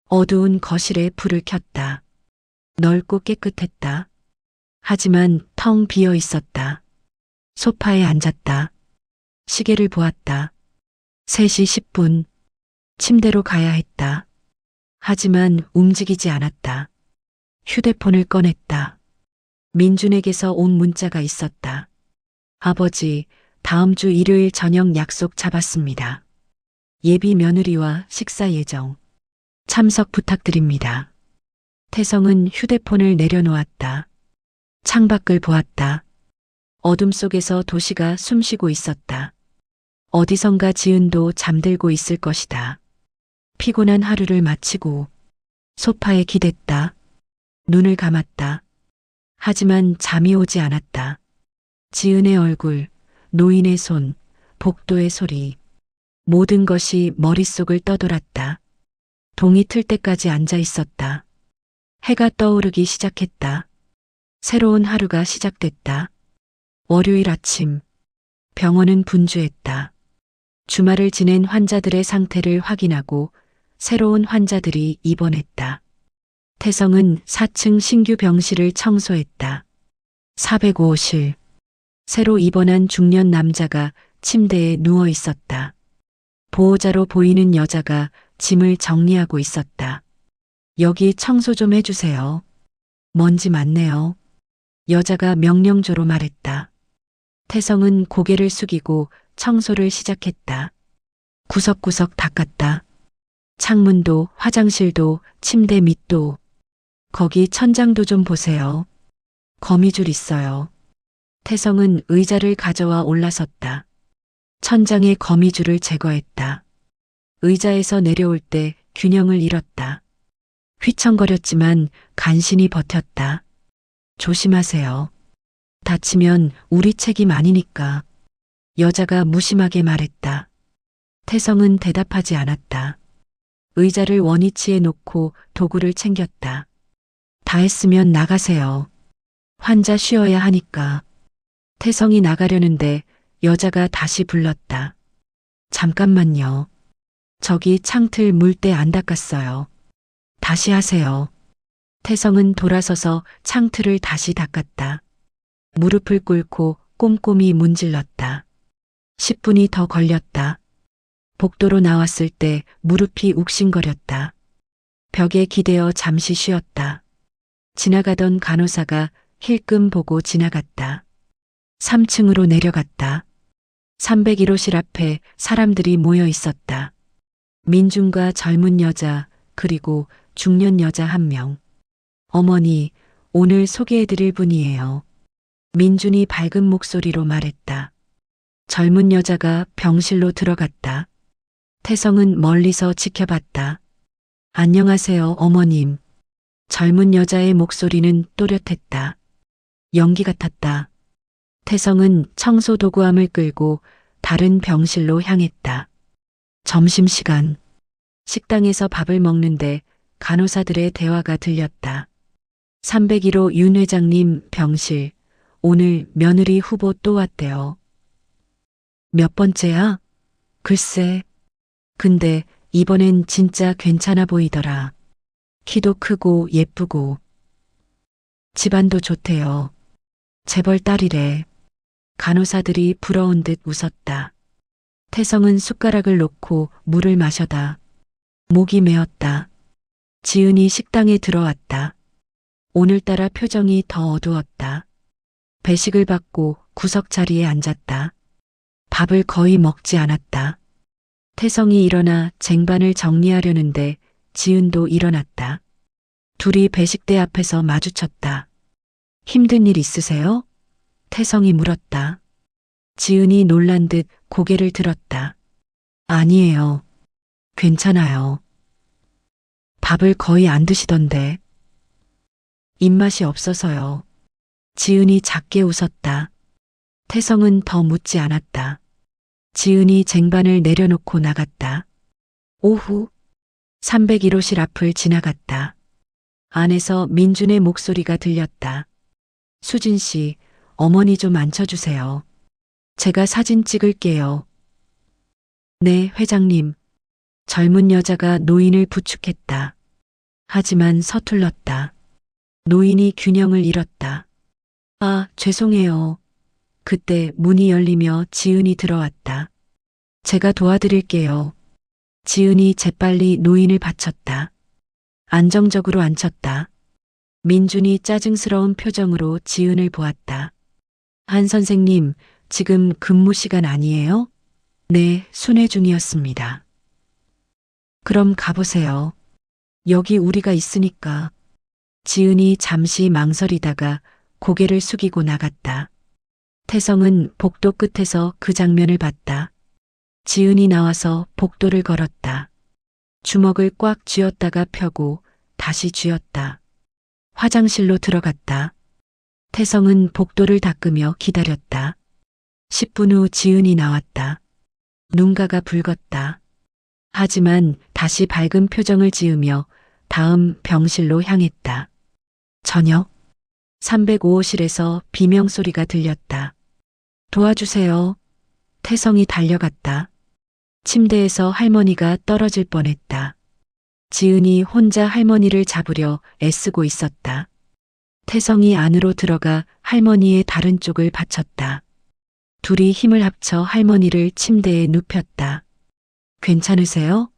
어두운 거실에 불을 켰다. 넓고 깨끗했다. 하지만 텅 비어 있었다. 소파에 앉았다. 시계를 보았다. 3시 10분. 침대로 가야 했다. 하지만 움직이지 않았다. 휴대폰을 꺼냈다. 민준에게서 온 문자가 있었다. 아버지, 다음 주 일요일 저녁 약속 잡았습니다. 예비 며느리와 식사 예정. 참석 부탁드립니다. 태성은 휴대폰을 내려놓았다. 창밖을 보았다. 어둠 속에서 도시가 숨쉬고 있었다. 어디선가 지은도 잠들고 있을 것이다. 피곤한 하루를 마치고 소파에 기댔다. 눈을 감았다. 하지만 잠이 오지 않았다. 지은의 얼굴, 노인의 손, 복도의 소리. 모든 것이 머릿속을 떠돌았다. 동이 틀 때까지 앉아 있었다. 해가 떠오르기 시작했다. 새로운 하루가 시작됐다. 월요일 아침. 병원은 분주했다. 주말을 지낸 환자들의 상태를 확인하고 새로운 환자들이 입원했다. 태성은 4층 신규 병실을 청소했다. 405실. 새로 입원한 중년 남자가 침대에 누워 있었다. 보호자로 보이는 여자가 짐을 정리하고 있었다. 여기 청소 좀 해주세요. 먼지 많네요. 여자가 명령조로 말했다. 태성은 고개를 숙이고 청소를 시작했다. 구석구석 닦았다. 창문도 화장실도 침대 밑도. 거기 천장도 좀 보세요. 거미줄 있어요. 태성은 의자를 가져와 올라섰다. 천장의 거미줄을 제거했다. 의자에서 내려올 때 균형을 잃었다. 휘청거렸지만 간신히 버텼다. 조심하세요. 다치면 우리 책임 아니니까. 여자가 무심하게 말했다. 태성은 대답하지 않았다. 의자를 원위치에 놓고 도구를 챙겼다. 다 했으면 나가세요. 환자 쉬어야 하니까. 태성이 나가려는데 여자가 다시 불렀다. 잠깐만요. 저기 창틀 물때 안 닦았어요. 다시 하세요. 태성은 돌아서서 창틀을 다시 닦았다. 무릎을 꿇고 꼼꼼히 문질렀다. 10분이 더 걸렸다. 복도로 나왔을 때 무릎이 욱신거렸다. 벽에 기대어 잠시 쉬었다. 지나가던 간호사가 힐끔 보고 지나갔다. 3층으로 내려갔다. 301호실 앞에 사람들이 모여 있었다. 민준과 젊은 여자 그리고 중년 여자 1명. 어머니, 오늘 소개해드릴 분이에요. 민준이 밝은 목소리로 말했다. 젊은 여자가 병실로 들어갔다. 태성은 멀리서 지켜봤다. 안녕하세요, 어머님. 젊은 여자의 목소리는 또렷했다. 연기 같았다. 태성은 청소 도구함을 끌고 다른 병실로 향했다. 점심시간. 식당에서 밥을 먹는데 간호사들의 대화가 들렸다. 301호 윤 회장님 병실. 오늘 며느리 후보 또 왔대요. 몇 번째야? 글쎄. 근데 이번엔 진짜 괜찮아 보이더라. 키도 크고 예쁘고. 집안도 좋대요. 재벌 딸이래. 간호사들이 부러운 듯 웃었다. 태성은 숟가락을 놓고 물을 마셔다. 목이 메었다. 지은이 식당에 들어왔다. 오늘따라 표정이 더 어두웠다. 배식을 받고 구석 자리에 앉았다. 밥을 거의 먹지 않았다. 태성이 일어나 쟁반을 정리하려는데 지은도 일어났다. 둘이 배식대 앞에서 마주쳤다. 힘든 일 있으세요? 태성이 물었다. 지은이 놀란 듯 고개를 들었다. 아니에요. 괜찮아요. 밥을 거의 안 드시던데. 입맛이 없어서요. 지은이 작게 웃었다. 태성은 더 묻지 않았다. 지은이 쟁반을 내려놓고 나갔다. 오후 301호실 앞을 지나갔다. 안에서 민준의 목소리가 들렸다. 수진 씨, 어머니 좀 앉혀주세요. 제가 사진 찍을게요. 네, 회장님. 젊은 여자가 노인을 부축했다. 하지만 서툴렀다. 노인이 균형을 잃었다. 아, 죄송해요. 그때 문이 열리며 지은이 들어왔다. 제가 도와드릴게요. 지은이 재빨리 노인을 받쳤다. 안정적으로 앉혔다. 민준이 짜증스러운 표정으로 지은을 보았다. 한 선생님, 지금 근무 시간 아니에요? 네, 순회 중이었습니다. 그럼 가보세요. 여기 우리가 있으니까. 지은이 잠시 망설이다가 고개를 숙이고 나갔다. 태성은 복도 끝에서 그 장면을 봤다. 지은이 나와서 복도를 걸었다. 주먹을 꽉 쥐었다가 펴고 다시 쥐었다. 화장실로 들어갔다. 태성은 복도를 닦으며 기다렸다. 10분 후 지은이 나왔다. 눈가가 붉었다. 하지만 다시 밝은 표정을 지으며 다음 병실로 향했다. 저녁 305호실에서 비명소리가 들렸다. 도와주세요. 태성이 달려갔다. 침대에서 할머니가 떨어질 뻔했다. 지은이 혼자 할머니를 잡으려 애쓰고 있었다. 태성이 안으로 들어가 할머니의 다른 쪽을 받쳤다. 둘이 힘을 합쳐 할머니를 침대에 눕혔다. 괜찮으세요?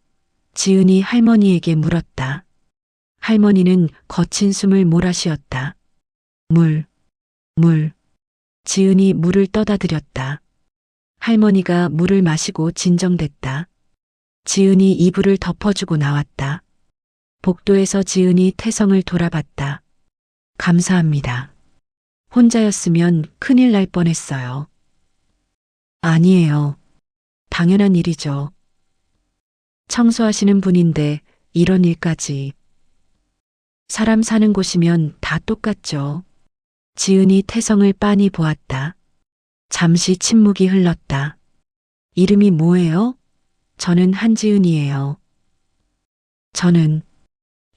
지은이 할머니에게 물었다. 할머니는 거친 숨을 몰아쉬었다. 물. 지은이 물을 떠다 드렸다. 할머니가 물을 마시고 진정됐다. 지은이 이불을 덮어주고 나왔다. 복도에서 지은이 태성을 돌아봤다. 감사합니다. 혼자였으면 큰일 날 뻔했어요. 아니에요. 당연한 일이죠. 청소하시는 분인데 이런 일까지. 사람 사는 곳이면 다 똑같죠. 지은이 태성을 빤히 보았다. 잠시 침묵이 흘렀다. 이름이 뭐예요? 저는 한지은이에요. 저는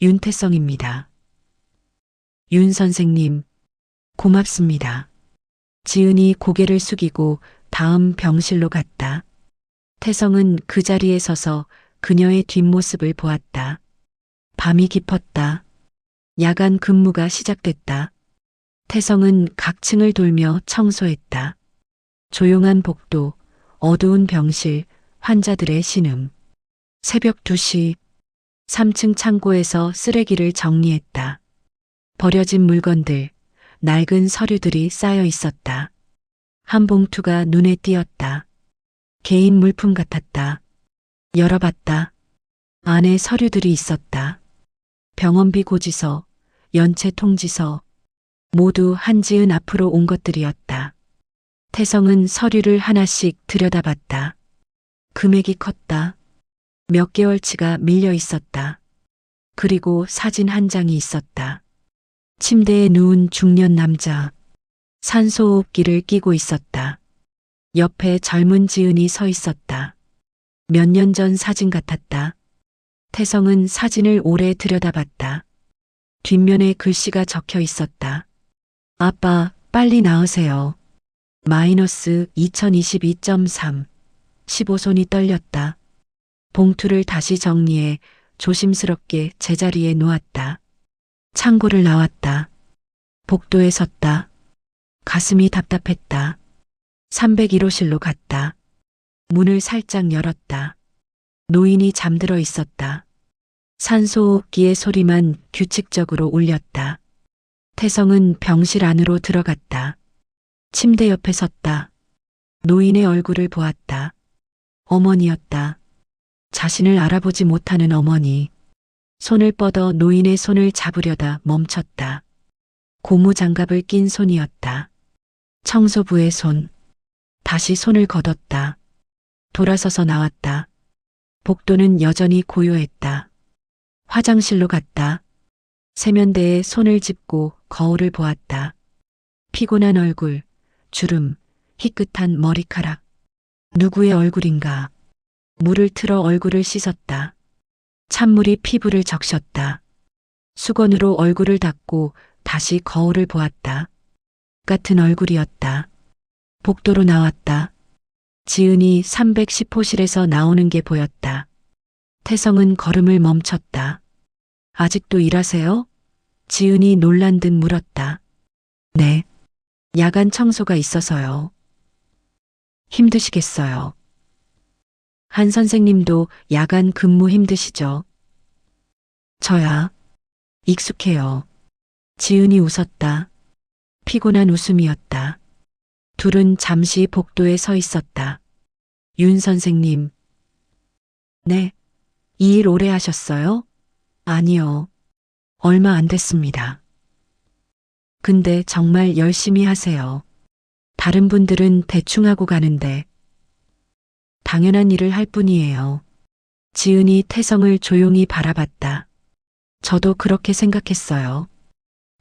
윤태성입니다. 윤 선생님, 고맙습니다. 지은이 고개를 숙이고 다음 병실로 갔다. 태성은 그 자리에 서서 그녀의 뒷모습을 보았다. 밤이 깊었다. 야간 근무가 시작됐다. 태성은 각 층을 돌며 청소했다. 조용한 복도, 어두운 병실, 환자들의 신음. 새벽 2시, 3층 창고에서 쓰레기를 정리했다. 버려진 물건들, 낡은 서류들이 쌓여 있었다. 한 봉투가 눈에 띄었다. 개인 물품 같았다. 열어봤다. 안에 서류들이 있었다. 병원비 고지서, 연체 통지서, 모두 한지은 앞으로 온 것들이었다. 태성은 서류를 하나씩 들여다봤다. 금액이 컸다. 몇 개월치가 밀려 있었다. 그리고 사진 한 장이 있었다. 침대에 누운 중년 남자. 산소호흡기를 끼고 있었다. 옆에 젊은 지은이 서 있었다. 몇 년 전 사진 같았다. 태성은 사진을 오래 들여다봤다. 뒷면에 글씨가 적혀 있었다. 아빠, 빨리 나으세요. 마이너스 2022.3. 15손이 떨렸다. 봉투를 다시 정리해 조심스럽게 제자리에 놓았다. 창고를 나왔다. 복도에 섰다. 가슴이 답답했다. 301호실로 갔다. 문을 살짝 열었다. 노인이 잠들어 있었다. 산소호흡기의 소리만 규칙적으로 울렸다. 태성은 병실 안으로 들어갔다. 침대 옆에 섰다. 노인의 얼굴을 보았다. 어머니였다. 자신을 알아보지 못하는 어머니. 손을 뻗어 노인의 손을 잡으려다 멈췄다. 고무장갑을 낀 손이었다. 청소부의 손. 다시 손을 걷었다. 돌아서서 나왔다. 복도는 여전히 고요했다. 화장실로 갔다. 세면대에 손을 짚고 거울을 보았다. 피곤한 얼굴, 주름, 희끗한 머리카락. 누구의 얼굴인가? 물을 틀어 얼굴을 씻었다. 찬물이 피부를 적셨다. 수건으로 얼굴을 닦고 다시 거울을 보았다. 같은 얼굴이었다. 복도로 나왔다. 지은이 310호실에서 나오는 게 보였다. 태성은 걸음을 멈췄다. 아직도 일하세요? 지은이 놀란 듯 물었다. 네. 야간 청소가 있어서요. 힘드시겠어요. 한 선생님도 야간 근무 힘드시죠? 저야 익숙해요. 지은이 웃었다. 피곤한 웃음이었다. 둘은 잠시 복도에 서 있었다. 윤 선생님. 네. 이 일 오래 하셨어요? 아니요. 얼마 안 됐습니다. 근데 정말 열심히 하세요. 다른 분들은 대충 하고 가는데 당연한 일을 할 뿐이에요. 지은이 태성을 조용히 바라봤다. 저도 그렇게 생각했어요.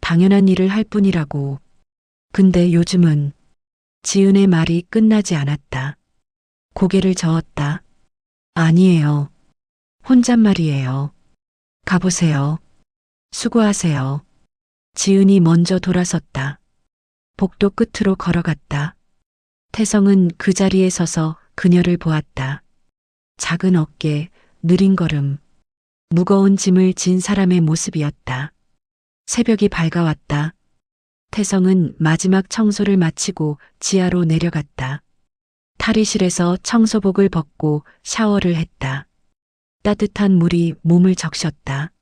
당연한 일을 할 뿐이라고. 근데 요즘은 지은의 말이 끝나지 않았다. 고개를 저었다. 아니에요. 혼잣말이에요. 가보세요. 수고하세요. 지은이 먼저 돌아섰다. 복도 끝으로 걸어갔다. 태성은 그 자리에 서서 그녀를 보았다. 작은 어깨, 느린 걸음, 무거운 짐을 진 사람의 모습이었다. 새벽이 밝아왔다. 태성은 마지막 청소를 마치고 지하로 내려갔다. 탈의실에서 청소복을 벗고 샤워를 했다. 따뜻한 물이 몸을 적셨다.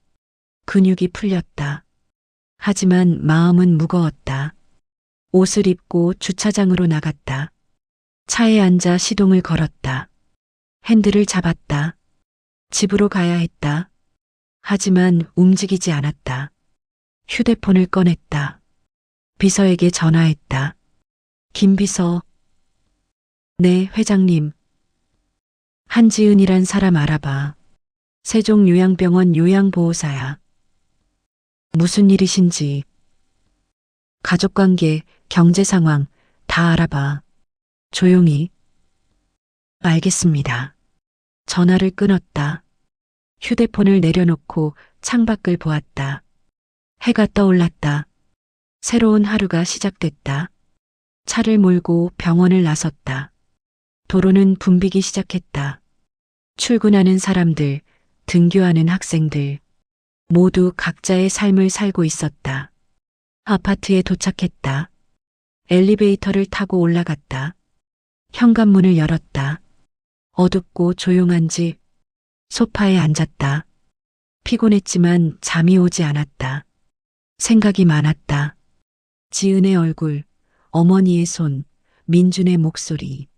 근육이 풀렸다. 하지만 마음은 무거웠다. 옷을 입고 주차장으로 나갔다. 차에 앉아 시동을 걸었다. 핸들을 잡았다. 집으로 가야 했다. 하지만 움직이지 않았다. 휴대폰을 꺼냈다. 비서에게 전화했다. 김 비서. 네, 회장님. 한지은이란 사람 알아봐. 세종요양병원 요양보호사야. 무슨 일이신지. 가족관계, 경제상황 다 알아봐. 조용히. 알겠습니다. 전화를 끊었다. 휴대폰을 내려놓고 창밖을 보았다. 해가 떠올랐다. 새로운 하루가 시작됐다. 차를 몰고 병원을 나섰다. 도로는 붐비기 시작했다. 출근하는 사람들, 등교하는 학생들, 모두 각자의 삶을 살고 있었다. 아파트에 도착했다. 엘리베이터를 타고 올라갔다. 현관문을 열었다. 어둡고 조용한 집. 소파에 앉았다. 피곤했지만 잠이 오지 않았다. 생각이 많았다. 지은의 얼굴, 어머니의 손, 민준의 목소리.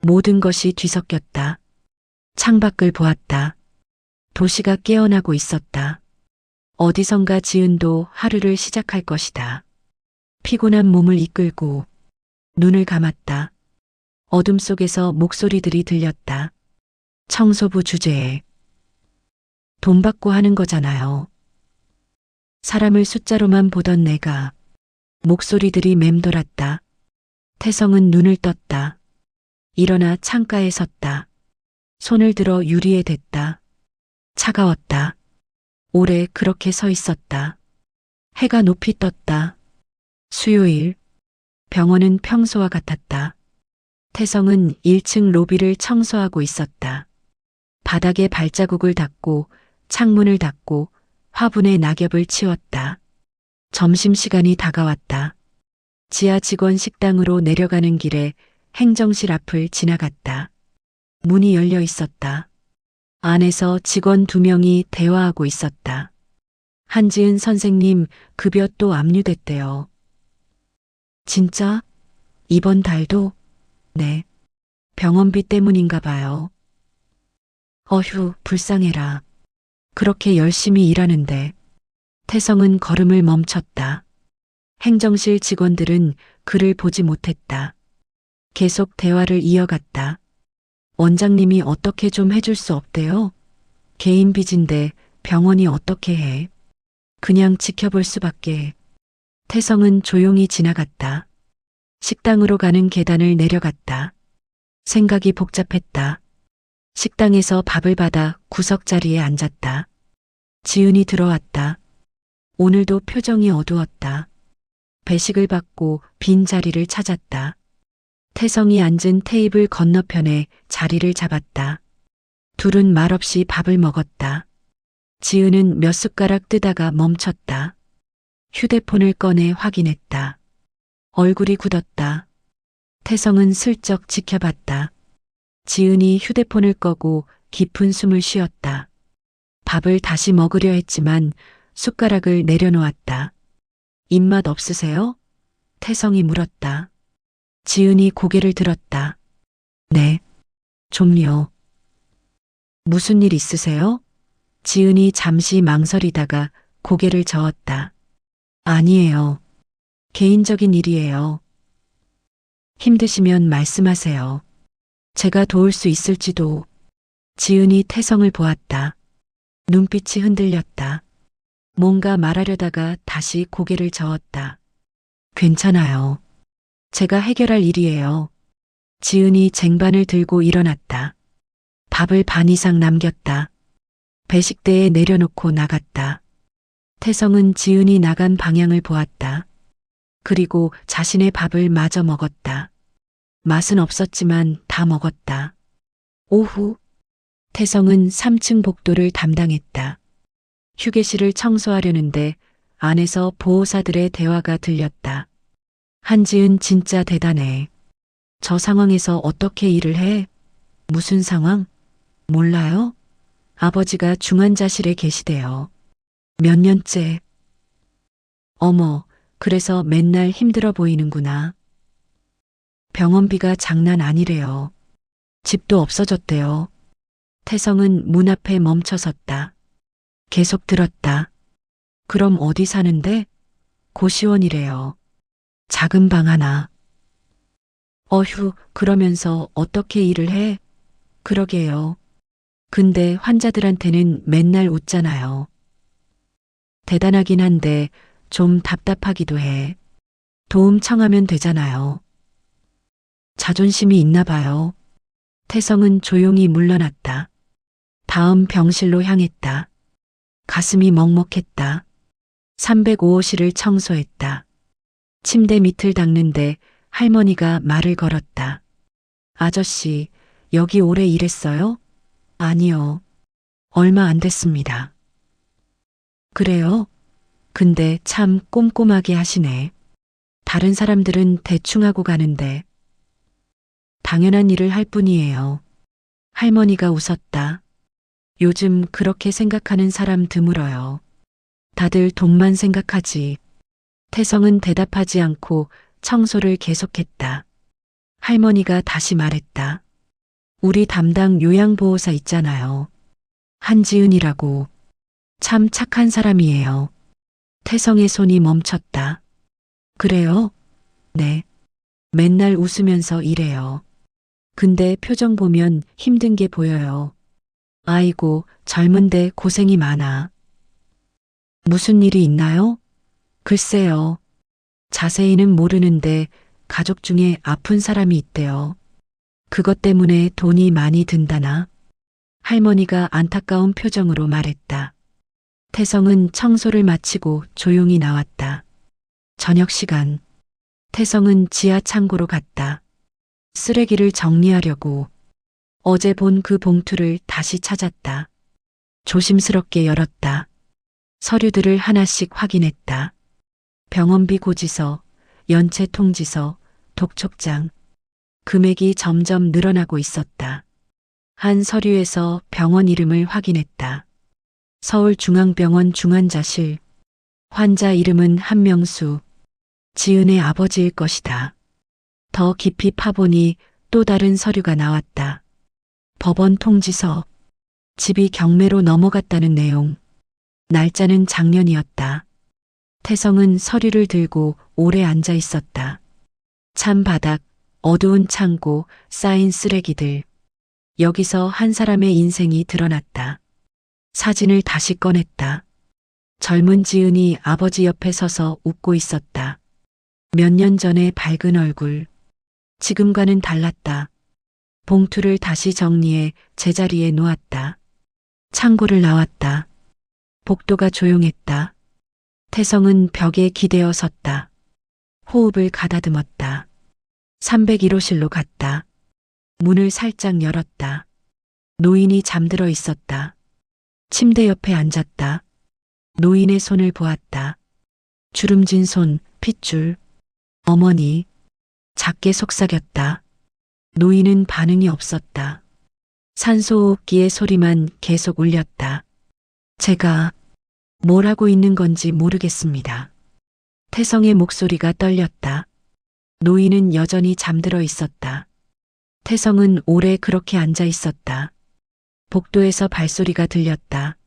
모든 것이 뒤섞였다. 창밖을 보았다. 도시가 깨어나고 있었다. 어디선가 지은도 하루를 시작할 것이다. 피곤한 몸을 이끌고 눈을 감았다. 어둠 속에서 목소리들이 들렸다. 청소부 주제에. 돈 받고 하는 거잖아요. 사람을 숫자로만 보던 내가. 목소리들이 맴돌았다. 태성은 눈을 떴다. 일어나 창가에 섰다. 손을 들어 유리에 댔다. 차가웠다. 오래 그렇게 서 있었다. 해가 높이 떴다. 수요일. 병원은 평소와 같았다. 태성은 1층 로비를 청소하고 있었다. 바닥에 발자국을 닦고 창문을 닫고 화분에 낙엽을 치웠다. 점심시간이 다가왔다. 지하 직원 식당으로 내려가는 길에 행정실 앞을 지나갔다. 문이 열려 있었다. 안에서 직원 2명이 대화하고 있었다. 한지은 선생님 급여 또 압류됐대요. 진짜? 이번 달도? 네. 병원비 때문인가 봐요. 어휴, 불쌍해라. 그렇게 열심히 일하는데. 태성은 걸음을 멈췄다. 행정실 직원들은 그를 보지 못했다. 계속 대화를 이어갔다. 원장님이 어떻게 좀 해줄 수 없대요? 개인 빚인데 병원이 어떻게 해? 그냥 지켜볼 수밖에. 태성은 조용히 지나갔다. 식당으로 가는 계단을 내려갔다. 생각이 복잡했다. 식당에서 밥을 받아 구석자리에 앉았다. 지은이 들어왔다. 오늘도 표정이 어두웠다. 배식을 받고 빈 자리를 찾았다. 태성이 앉은 테이블 건너편에 자리를 잡았다. 둘은 말없이 밥을 먹었다. 지은은 몇 숟가락 뜨다가 멈췄다. 휴대폰을 꺼내 확인했다. 얼굴이 굳었다. 태성은 슬쩍 지켜봤다. 지은이 휴대폰을 꺼고 깊은 숨을 쉬었다. 밥을 다시 먹으려 했지만 숟가락을 내려놓았다. 입맛 없으세요? 태성이 물었다. 지은이 고개를 들었다. 네, 좀요. 무슨 일 있으세요? 지은이 잠시 망설이다가 고개를 저었다. 아니에요. 개인적인 일이에요. 힘드시면 말씀하세요. 제가 도울 수 있을지도. 지은이 태성을 보았다. 눈빛이 흔들렸다. 뭔가 말하려다가 다시 고개를 저었다. 괜찮아요. 제가 해결할 일이에요. 지은이 쟁반을 들고 일어났다. 밥을 반 이상 남겼다. 배식대에 내려놓고 나갔다. 태성은 지은이 나간 방향을 보았다. 그리고 자신의 밥을 마저 먹었다. 맛은 없었지만 다 먹었다. 오후, 태성은 3층 복도를 담당했다. 휴게실을 청소하려는데 안에서 보호사들의 대화가 들렸다. 한지은 진짜 대단해. 저 상황에서 어떻게 일을 해? 무슨 상황? 몰라요? 아버지가 중환자실에 계시대요. 몇 년째. 어머, 그래서 맨날 힘들어 보이는구나. 병원비가 장난 아니래요. 집도 없어졌대요. 태성은 문 앞에 멈춰 섰다. 계속 들었다. 그럼 어디 사는데? 고시원이래요. 작은 방 하나. 어휴, 그러면서 어떻게 일을 해? 그러게요. 근데 환자들한테는 맨날 웃잖아요. 대단하긴 한데 좀 답답하기도 해. 도움 청하면 되잖아요. 자존심이 있나 봐요. 태성은 조용히 물러났다. 다음 병실로 향했다. 가슴이 먹먹했다. 305호실을 청소했다. 침대 밑을 닦는데 할머니가 말을 걸었다. 아저씨, 여기 오래 일했어요? 아니요. 얼마 안 됐습니다. 그래요? 근데 참 꼼꼼하게 하시네. 다른 사람들은 대충 하고 가는데. 당연한 일을 할 뿐이에요. 할머니가 웃었다. 요즘 그렇게 생각하는 사람 드물어요. 다들 돈만 생각하지. 태성은 대답하지 않고 청소를 계속했다. 할머니가 다시 말했다. 우리 담당 요양보호사 있잖아요. 한지은이라고. 참 착한 사람이에요. 태성의 손이 멈췄다. 그래요? 네. 맨날 웃으면서 일해요. 근데 표정 보면 힘든 게 보여요. 아이고, 젊은데 고생이 많아. 무슨 일이 있나요? 글쎄요. 자세히는 모르는데 가족 중에 아픈 사람이 있대요. 그것 때문에 돈이 많이 든다나? 할머니가 안타까운 표정으로 말했다. 태성은 청소를 마치고 조용히 나왔다. 저녁 시간. 태성은 지하 창고로 갔다. 쓰레기를 정리하려고. 어제 본 그 봉투를 다시 찾았다. 조심스럽게 열었다. 서류들을 하나씩 확인했다. 병원비 고지서, 연체 통지서, 독촉장. 금액이 점점 늘어나고 있었다. 한 서류에서 병원 이름을 확인했다. 서울중앙병원 중환자실. 환자 이름은 한명수. 지은의 아버지일 것이다. 더 깊이 파보니 또 다른 서류가 나왔다. 법원 통지서. 집이 경매로 넘어갔다는 내용. 날짜는 작년이었다. 태성은 서류를 들고 오래 앉아 있었다. 찬 바닥, 어두운 창고, 쌓인 쓰레기들. 여기서 한 사람의 인생이 드러났다. 사진을 다시 꺼냈다. 젊은 지은이 아버지 옆에 서서 웃고 있었다. 몇 년 전의 밝은 얼굴. 지금과는 달랐다. 봉투를 다시 정리해 제자리에 놓았다. 창고를 나왔다. 복도가 조용했다. 태성은 벽에 기대어 섰다. 호흡을 가다듬었다. 301호실로 갔다. 문을 살짝 열었다. 노인이 잠들어 있었다. 침대 옆에 앉았다. 노인의 손을 보았다. 주름진 손, 핏줄. 어머니. 작게 속삭였다. 노인은 반응이 없었다. 산소호흡기의 소리만 계속 울렸다. 제가 뭘 하고 있는 건지 모르겠습니다. 태성의 목소리가 떨렸다. 노인은 여전히 잠들어 있었다. 태성은 오래 그렇게 앉아 있었다. 복도에서 발소리가 들렸다.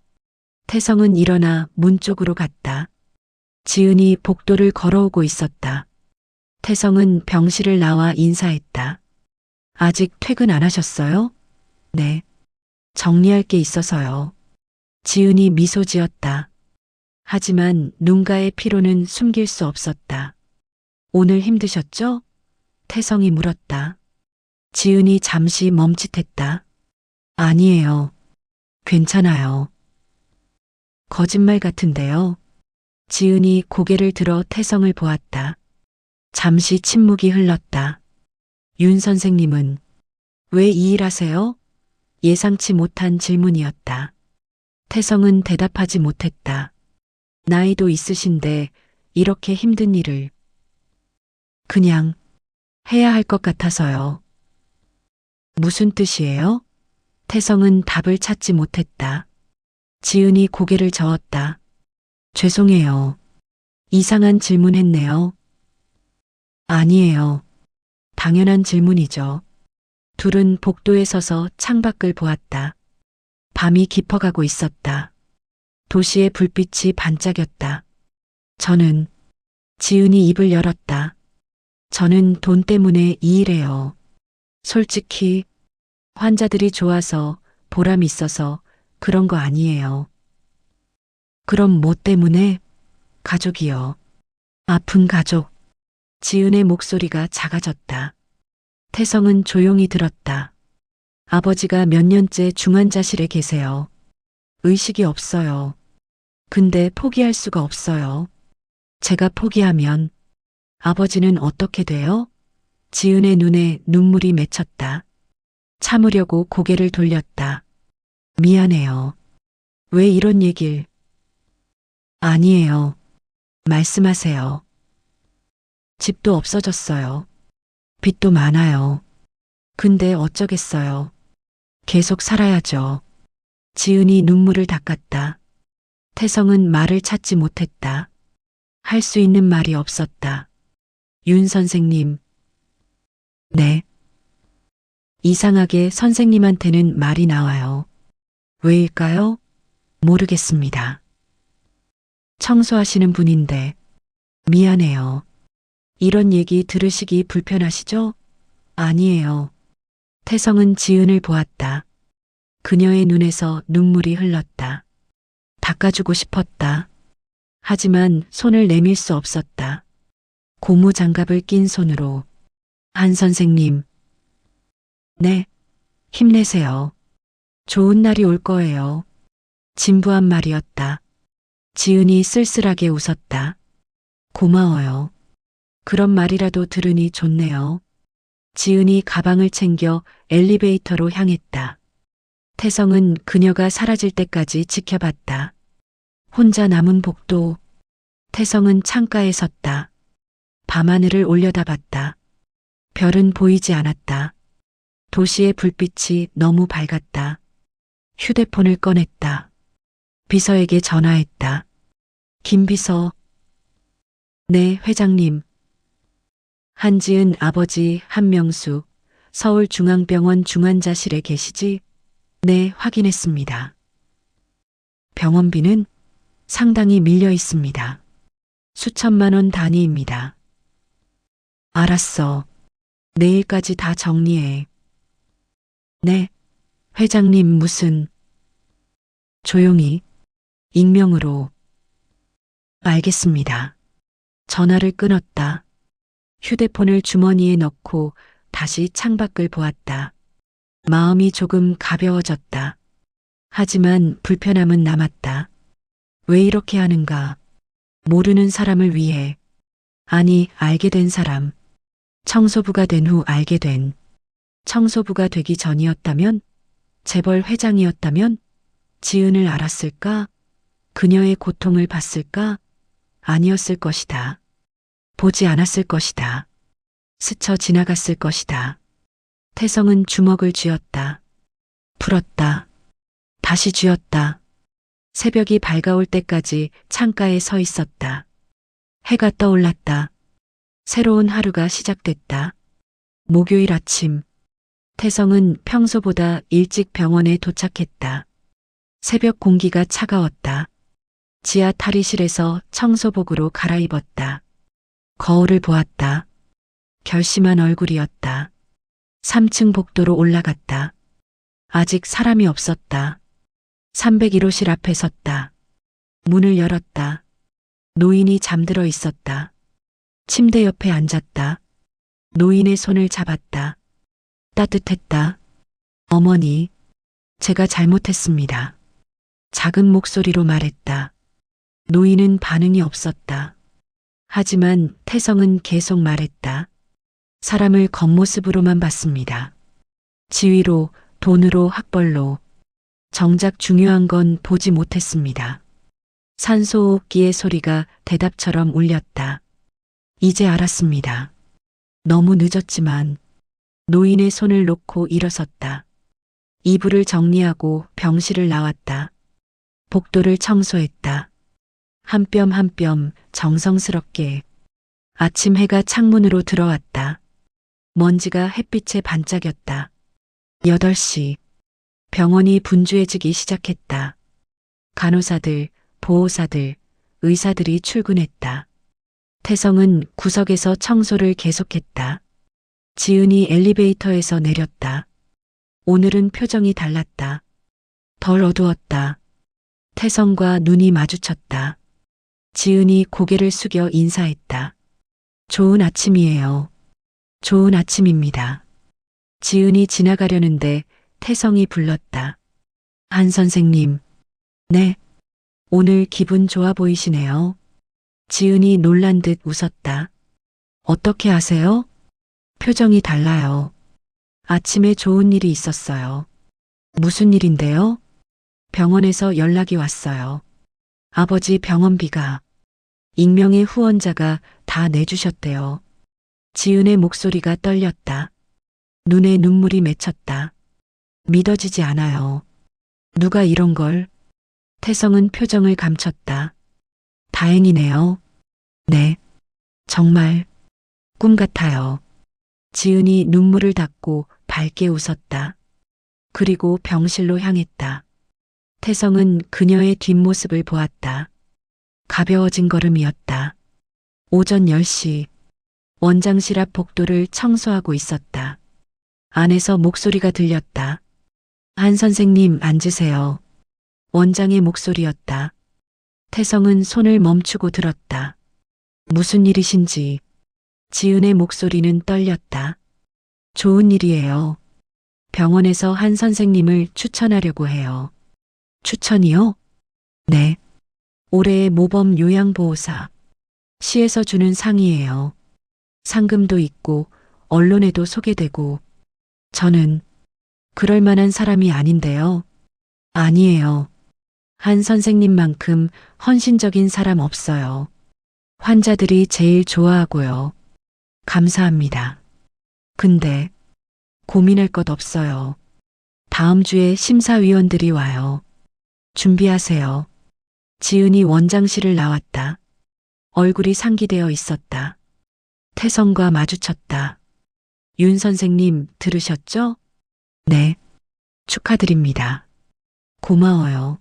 태성은 일어나 문 쪽으로 갔다. 지은이 복도를 걸어오고 있었다. 태성은 병실을 나와 인사했다. 아직 퇴근 안 하셨어요? 네. 정리할 게 있어서요. 지은이 미소 지었다. 하지만 눈가의 피로는 숨길 수 없었다. 오늘 힘드셨죠? 태성이 물었다. 지은이 잠시 멈칫했다. 아니에요. 괜찮아요. 거짓말 같은데요. 지은이 고개를 들어 태성을 보았다. 잠시 침묵이 흘렀다. 윤 선생님은 왜 이 일 하세요? 예상치 못한 질문이었다. 태성은 대답하지 못했다. 나이도 있으신데 이렇게 힘든 일을 그냥 해야 할 것 같아서요. 무슨 뜻이에요? 태성은 답을 찾지 못했다. 지은이 고개를 저었다. 죄송해요. 이상한 질문했네요. 아니에요. 당연한 질문이죠. 둘은 복도에 서서 창밖을 보았다. 밤이 깊어가고 있었다. 도시의 불빛이 반짝였다. 저는 지은이 입을 열었다. 저는 돈 때문에 이 일해요. 솔직히 환자들이 좋아서 보람 있어서 그런 거 아니에요. 그럼 뭐 때문에? 가족이요. 아픈 가족. 지은의 목소리가 작아졌다. 태성은 조용히 들었다. 아버지가 몇 년째 중환자실에 계세요. 의식이 없어요. 근데 포기할 수가 없어요. 제가 포기하면 아버지는 어떻게 돼요? 지은의 눈에 눈물이 맺혔다. 참으려고 고개를 돌렸다. 미안해요. 왜 이런 얘길? 아니에요. 말씀하세요. 집도 없어졌어요. 빚도 많아요. 근데 어쩌겠어요. 계속 살아야죠. 지은이 눈물을 닦았다. 태성은 말을 찾지 못했다. 할 수 있는 말이 없었다. 윤 선생님. 네. 이상하게 선생님한테는 말이 나와요. 왜일까요? 모르겠습니다. 청소하시는 분인데 미안해요. 이런 얘기 들으시기 불편하시죠? 아니에요. 태성은 지은을 보았다. 그녀의 눈에서 눈물이 흘렀다. 닦아주고 싶었다. 하지만 손을 내밀 수 없었다. 고무 장갑을 낀 손으로. 한 선생님. 네. 힘내세요. 좋은 날이 올 거예요. 진부한 말이었다. 지은이 쓸쓸하게 웃었다. 고마워요. 그런 말이라도 들으니 좋네요. 지은이 가방을 챙겨 엘리베이터로 향했다. 태성은 그녀가 사라질 때까지 지켜봤다. 혼자 남은 복도. 태성은 창가에 섰다. 밤하늘을 올려다봤다. 별은 보이지 않았다. 도시의 불빛이 너무 밝았다. 휴대폰을 꺼냈다. 비서에게 전화했다. 김 비서. 네, 회장님. 한지은 아버지 한명수, 서울중앙병원 중환자실에 계시지? 네, 확인했습니다. 병원비는 상당히 밀려 있습니다. 수천만 원 단위입니다. 알았어. 내일까지 다 정리해. 네, 회장님 무슨 조용히 익명으로 알겠습니다. 전화를 끊었다. 휴대폰을 주머니에 넣고 다시 창밖을 보았다. 마음이 조금 가벼워졌다. 하지만 불편함은 남았다. 왜 이렇게 하는가? 모르는 사람을 위해. 아니, 알게 된 사람. 청소부가 된 후 알게 된. 청소부가 되기 전이었다면? 재벌 회장이었다면? 지은을 알았을까? 그녀의 고통을 봤을까? 아니었을 것이다. 보지 않았을 것이다. 스쳐 지나갔을 것이다. 태성은 주먹을 쥐었다. 풀었다. 다시 쥐었다. 새벽이 밝아올 때까지 창가에 서 있었다. 해가 떠올랐다. 새로운 하루가 시작됐다. 목요일 아침. 태성은 평소보다 일찍 병원에 도착했다. 새벽 공기가 차가웠다. 지하 탈의실에서 청소복으로 갈아입었다. 거울을 보았다. 결심한 얼굴이었다. 3층 복도로 올라갔다. 아직 사람이 없었다. 301호실 앞에 섰다. 문을 열었다. 노인이 잠들어 있었다. 침대 옆에 앉았다. 노인의 손을 잡았다. 따뜻했다. 어머니, 제가 잘못했습니다. 작은 목소리로 말했다. 노인은 반응이 없었다. 하지만 태성은 계속 말했다. 사람을 겉모습으로만 봤습니다. 지위로, 돈으로, 학벌로. 정작 중요한 건 보지 못했습니다. 산소호흡기의 소리가 대답처럼 울렸다. 이제 알았습니다. 너무 늦었지만. 노인의 손을 놓고 일어섰다. 이불을 정리하고 병실을 나왔다. 복도를 청소했다. 한 뼘 한 뼘 정성스럽게. 아침 해가 창문으로 들어왔다. 먼지가 햇빛에 반짝였다. 8시. 병원이 분주해지기 시작했다. 간호사들, 보호사들, 의사들이 출근했다. 태성은 구석에서 청소를 계속했다. 지은이 엘리베이터에서 내렸다. 오늘은 표정이 달랐다. 덜 어두웠다. 태성과 눈이 마주쳤다. 지은이 고개를 숙여 인사했다. 좋은 아침이에요. 좋은 아침입니다. 지은이 지나가려는데 태성이 불렀다. 한 선생님. 네. 오늘 기분 좋아 보이시네요. 지은이 놀란 듯 웃었다. 어떻게 아세요? 표정이 달라요. 아침에 좋은 일이 있었어요. 무슨 일인데요? 병원에서 연락이 왔어요. 아버지 병원비가. 익명의 후원자가 다 내주셨대요. 지은의 목소리가 떨렸다. 눈에 눈물이 맺혔다. 믿어지지 않아요. 누가 이런 걸? 태성은 표정을 감췄다. 다행이네요. 네. 정말 꿈 같아요. 지은이 눈물을 닦고 밝게 웃었다. 그리고 병실로 향했다. 태성은 그녀의 뒷모습을 보았다. 가벼워진 걸음이었다. 오전 10시. 원장실 앞 복도를 청소하고 있었다. 안에서 목소리가 들렸다. 한 선생님 앉으세요. 원장의 목소리였다. 태성은 손을 멈추고 들었다. 무슨 일이신지. 지은의 목소리는 떨렸다. 좋은 일이에요. 병원에서 한 선생님을 추천하려고 해요. 추천이요? 네. 올해의 모범 요양보호사. 시에서 주는 상이에요. 상금도 있고 언론에도 소개되고. 저는 그럴 만한 사람이 아닌데요. 아니에요. 한 선생님만큼 헌신적인 사람 없어요. 환자들이 제일 좋아하고요. 감사합니다. 근데 고민할 것 없어요. 다음 주에 심사위원들이 와요. 준비하세요. 지은이 원장실을 나왔다. 얼굴이 상기되어 있었다. 태성과 마주쳤다. 윤 선생님 들으셨죠? 네. 축하드립니다. 고마워요.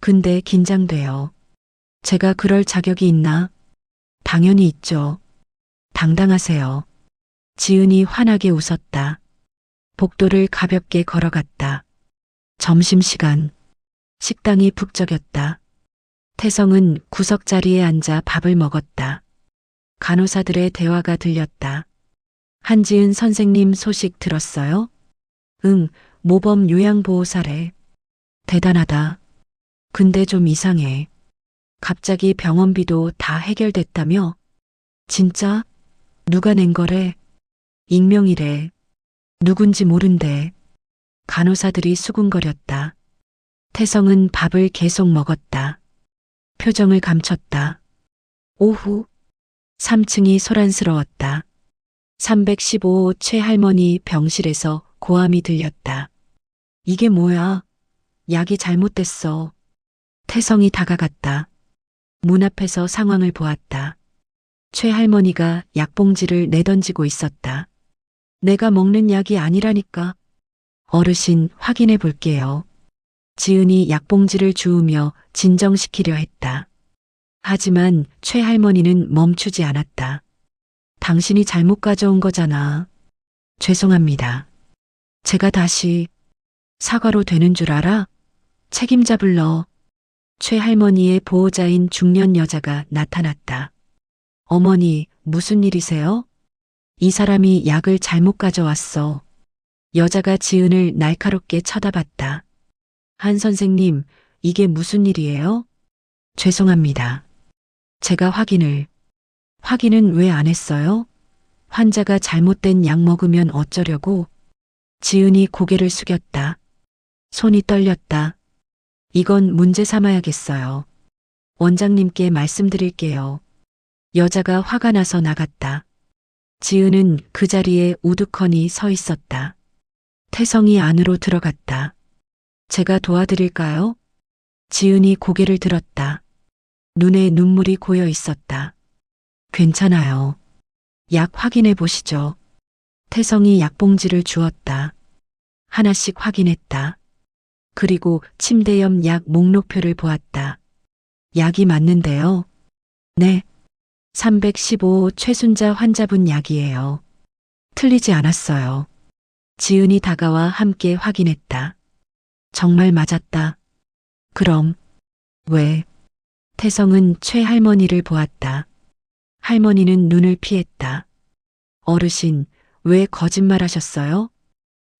근데 긴장돼요. 제가 그럴 자격이 있나? 당연히 있죠. 당당하세요. 지은이 환하게 웃었다. 복도를 가볍게 걸어갔다. 점심시간. 식당이 북적였다. 태성은 구석자리에 앉아 밥을 먹었다. 간호사들의 대화가 들렸다. 한지은 선생님 소식 들었어요? 응, 모범 요양보호사래. 대단하다. 근데 좀 이상해. 갑자기 병원비도 다 해결됐다며? 진짜? 누가 낸 거래? 익명이래. 누군지 모른대. 간호사들이 수군거렸다. 태성은 밥을 계속 먹었다. 표정을 감췄다. 오후 3층이 소란스러웠다. 315호 최할머니 병실에서 고함이 들렸다. 이게 뭐야? 약이 잘못됐어. 태성이 다가갔다. 문 앞에서 상황을 보았다. 최할머니가 약봉지를 내던지고 있었다. 내가 먹는 약이 아니라니까. 어르신 확인해 볼게요. 지은이 약봉지를 주우며 진정시키려 했다. 하지만 최할머니는 멈추지 않았다. 당신이 잘못 가져온 거잖아. 죄송합니다. 제가 다시 사과로 되는 줄 알아? 책임자 불러. 최할머니의 보호자인 중년 여자가 나타났다. 어머니, 무슨 일이세요? 이 사람이 약을 잘못 가져왔어. 여자가 지은을 날카롭게 쳐다봤다. 한 선생님, 이게 무슨 일이에요? 죄송합니다. 제가 확인은 왜 안 했어요? 환자가 잘못된 약 먹으면 어쩌려고? 지은이 고개를 숙였다. 손이 떨렸다. 이건 문제 삼아야겠어요. 원장님께 말씀드릴게요. 여자가 화가 나서 나갔다. 지은은 그 자리에 우두커니 서 있었다. 태성이 안으로 들어갔다. 제가 도와드릴까요? 지은이 고개를 들었다. 눈에 눈물이 고여 있었다. 괜찮아요. 약 확인해 보시죠. 태성이 약봉지를 주었다. 하나씩 확인했다. 그리고 침대 옆 약 목록표를 보았다. 약이 맞는데요. 네. 315호 최순자 환자분 약이에요. 틀리지 않았어요. 지은이 다가와 함께 확인했다. 정말 맞았다. 그럼 왜? 태성은 최할머니를 보았다. 할머니는 눈을 피했다. 어르신, 왜 거짓말하셨어요?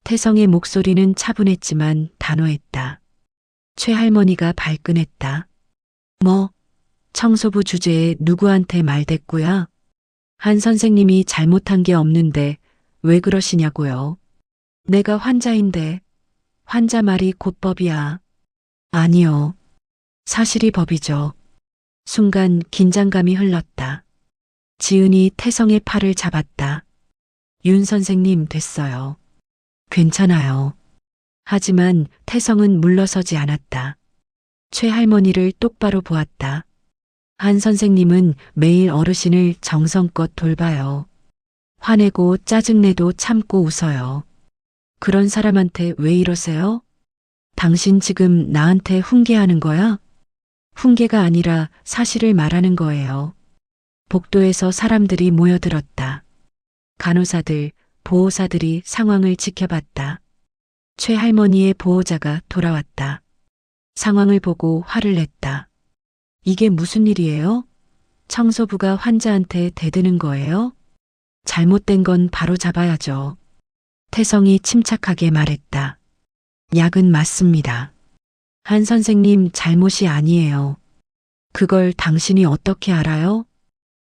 태성의 목소리는 차분했지만 단호했다. 최할머니가 발끈했다. 뭐? 청소부 주제에 누구한테 말댔고야? 한 선생님이 잘못한 게 없는데 왜 그러시냐고요? 내가 환자인데 환자 말이 곧 법이야. 아니요. 사실이 법이죠. 순간 긴장감이 흘렀다. 지은이 태성의 팔을 잡았다. 윤 선생님 됐어요. 괜찮아요. 하지만 태성은 물러서지 않았다. 최할머니를 똑바로 보았다. 한 선생님은 매일 어르신을 정성껏 돌봐요. 화내고 짜증내도 참고 웃어요. 그런 사람한테 왜 이러세요? 당신 지금 나한테 훈계하는 거야? 훈계가 아니라 사실을 말하는 거예요. 복도에서 사람들이 모여들었다. 간호사들, 보호사들이 상황을 지켜봤다. 최할머니의 보호자가 돌아왔다. 상황을 보고 화를 냈다. 이게 무슨 일이에요? 청소부가 환자한테 대드는 거예요? 잘못된 건 바로 잡아야죠. 태성이 침착하게 말했다. 약은 맞습니다. 한 선생님 잘못이 아니에요. 그걸 당신이 어떻게 알아요?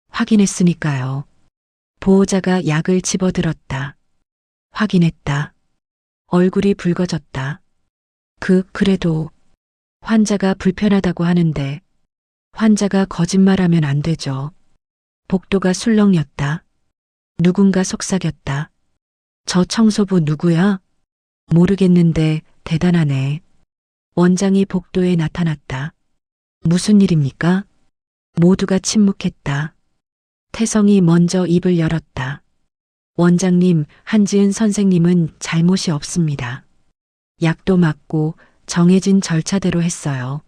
확인했으니까요. 보호자가 약을 집어들었다. 확인했다. 얼굴이 붉어졌다. 그래도 환자가 불편하다고 하는데 환자가 거짓말하면 안 되죠. 복도가 술렁였다. 누군가 속삭였다. 저 청소부 누구야? 모르겠는데 대단하네. 원장이 복도에 나타났다. 무슨 일입니까? 모두가 침묵했다. 태성이 먼저 입을 열었다. 원장님, 한지은 선생님은 잘못이 없습니다. 약도 맞고 정해진 절차대로 했어요.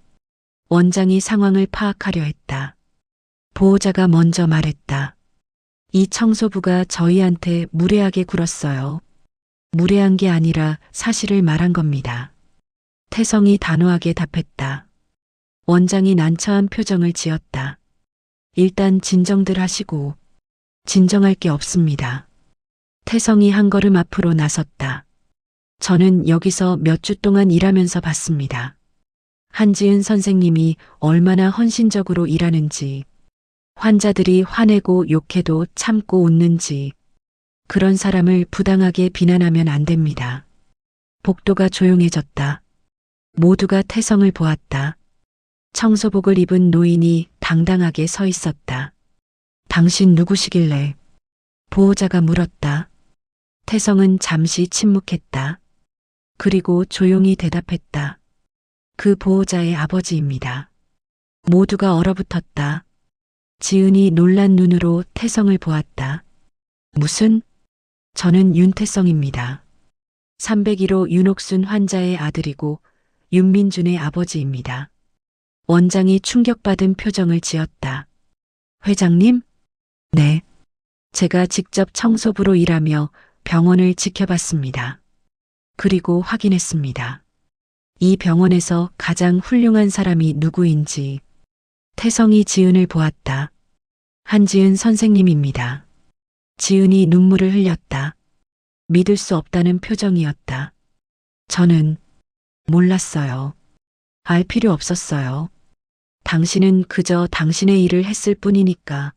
원장이 상황을 파악하려 했다. 보호자가 먼저 말했다. 이 청소부가 저희한테 무례하게 굴었어요. 무례한 게 아니라 사실을 말한 겁니다. 태성이 단호하게 답했다. 원장이 난처한 표정을 지었다. 일단 진정들 하시고. 진정할 게 없습니다. 태성이 한 걸음 앞으로 나섰다. 저는 여기서 몇 주 동안 일하면서 봤습니다. 한지은 선생님이 얼마나 헌신적으로 일하는지, 환자들이 화내고 욕해도 참고 웃는지, 그런 사람을 부당하게 비난하면 안 됩니다. 복도가 조용해졌다. 모두가 태성을 보았다. 청소복을 입은 노인이 당당하게 서 있었다. 당신 누구시길래? 보호자가 물었다. 태성은 잠시 침묵했다. 그리고 조용히 대답했다. 그 보호자의 아버지입니다. 모두가 얼어붙었다. 지은이 놀란 눈으로 태성을 보았다. 무슨? 저는 윤태성입니다. 301호 윤옥순 환자의 아들이고 윤민준의 아버지입니다. 원장이 충격받은 표정을 지었다. 회장님? 네. 제가 직접 청소부로 일하며 병원을 지켜봤습니다. 그리고 확인했습니다. 이 병원에서 가장 훌륭한 사람이 누구인지. 태성이 지은을 보았다. 한지은 선생님입니다. 지은이 눈물을 흘렸다. 믿을 수 없다는 표정이었다. 저는 몰랐어요. 알 필요 없었어요. 당신은 그저 당신의 일을 했을 뿐이니까.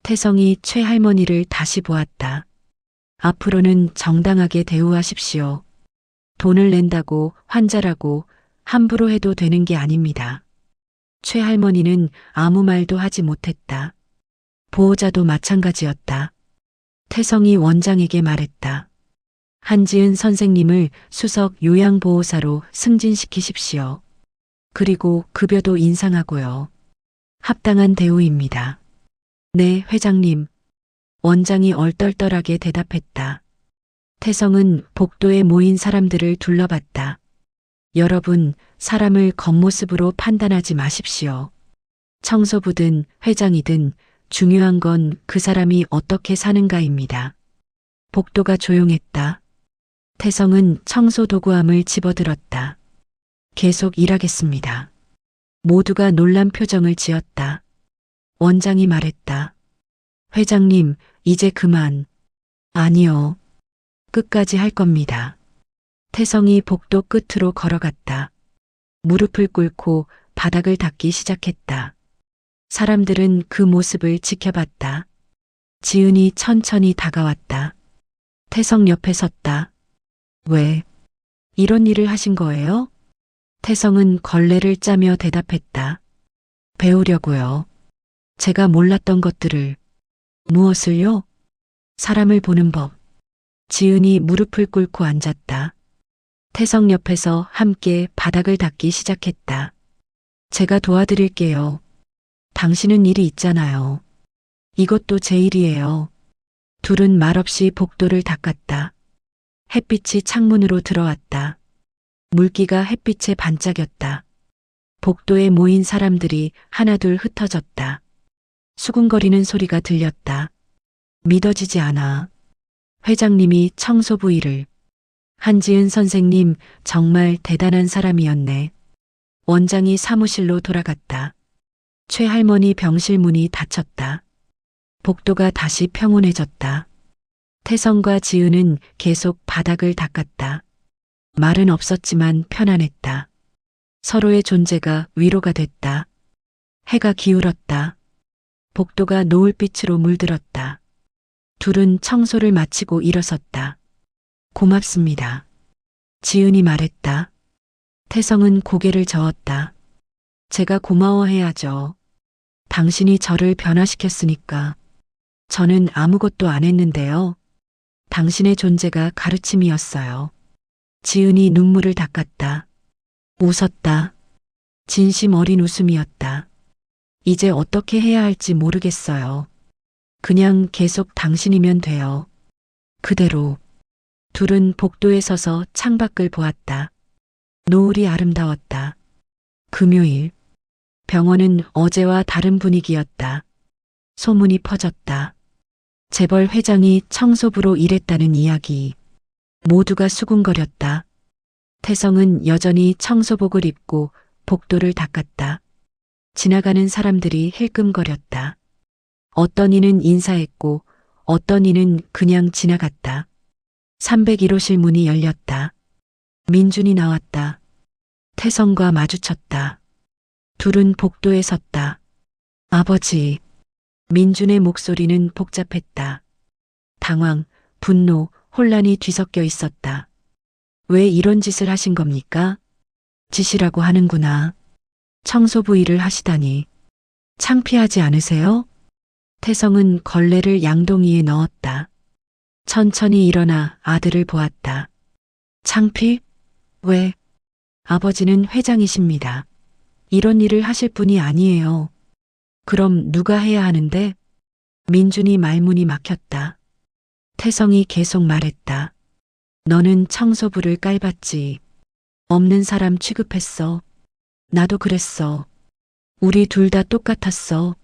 태성이 최할머니를 다시 보았다. 앞으로는 정당하게 대우하십시오. 돈을 낸다고 환자라고 함부로 해도 되는 게 아닙니다. 최할머니는 아무 말도 하지 못했다. 보호자도 마찬가지였다. 태성이 원장에게 말했다. 한지은 선생님을 수석 요양보호사로 승진시키십시오. 그리고 급여도 인상하고요. 합당한 대우입니다. 네, 회장님. 원장이 얼떨떨하게 대답했다. 태성은 복도에 모인 사람들을 둘러봤다. 여러분, 사람을 겉모습으로 판단하지 마십시오. 청소부든 회장이든 중요한 건 그 사람이 어떻게 사는가입니다. 복도가 조용했다. 태성은 청소도구함을 집어들었다. 계속 일하겠습니다. 모두가 놀란 표정을 지었다. 원장이 말했다. 회장님, 이제 그만. 아니요. 끝까지 할 겁니다. 태성이 복도 끝으로 걸어갔다. 무릎을 꿇고 바닥을 닦기 시작했다. 사람들은 그 모습을 지켜봤다. 지은이 천천히 다가왔다. 태성 옆에 섰다. 왜? 이런 일을 하신 거예요? 태성은 걸레를 짜며 대답했다. 배우려고요. 제가 몰랐던 것들을. 무엇을요? 사람을 보는 법. 지은이 무릎을 꿇고 앉았다. 태성 옆에서 함께 바닥을 닦기 시작했다. 제가 도와드릴게요. 당신은 일이 있잖아요. 이것도 제 일이에요. 둘은 말없이 복도를 닦았다. 햇빛이 창문으로 들어왔다. 물기가 햇빛에 반짝였다. 복도에 모인 사람들이 하나둘 흩어졌다. 수군거리는 소리가 들렸다. 믿어지지 않아. 회장님이 청소부 일을. 한지은 선생님 정말 대단한 사람이었네. 원장이 사무실로 돌아갔다. 최할머니 병실 문이 닫혔다. 복도가 다시 평온해졌다. 태성과 지은은 계속 바닥을 닦았다. 말은 없었지만 편안했다. 서로의 존재가 위로가 됐다. 해가 기울었다. 복도가 노을빛으로 물들었다. 둘은 청소를 마치고 일어섰다. 고맙습니다. 지은이 말했다. 태성은 고개를 저었다. 제가 고마워해야죠. 당신이 저를 변화시켰으니까. 저는 아무것도 안 했는데요. 당신의 존재가 가르침이었어요. 지은이 눈물을 닦았다. 웃었다. 진심 어린 웃음이었다. 이제 어떻게 해야 할지 모르겠어요. 그냥 계속 당신이면 돼요. 그대로. 둘은 복도에 서서 창밖을 보았다. 노을이 아름다웠다. 금요일. 병원은 어제와 다른 분위기였다. 소문이 퍼졌다. 재벌 회장이 청소부로 일했다는 이야기. 모두가 수군거렸다. 태성은 여전히 청소복을 입고 복도를 닦았다. 지나가는 사람들이 힐끔거렸다. 어떤 이는 인사했고 어떤 이는 그냥 지나갔다. 301호실 문이 열렸다. 민준이 나왔다. 태성과 마주쳤다. 둘은 복도에 섰다. 아버지. 민준의 목소리는 복잡했다. 당황, 분노, 혼란이 뒤섞여 있었다. 왜 이런 짓을 하신 겁니까? 짓이라고 하는구나. 청소부 일을 하시다니. 창피하지 않으세요? 태성은 걸레를 양동이에 넣었다. 천천히 일어나 아들을 보았다. 창피? 왜? 아버지는 회장이십니다. 이런 일을 하실 분이 아니에요. 그럼 누가 해야 하는데? 민준이 말문이 막혔다. 태성이 계속 말했다. 너는 청소부를 깔봤지. 없는 사람 취급했어. 나도 그랬어. 우리 둘 다 똑같았어.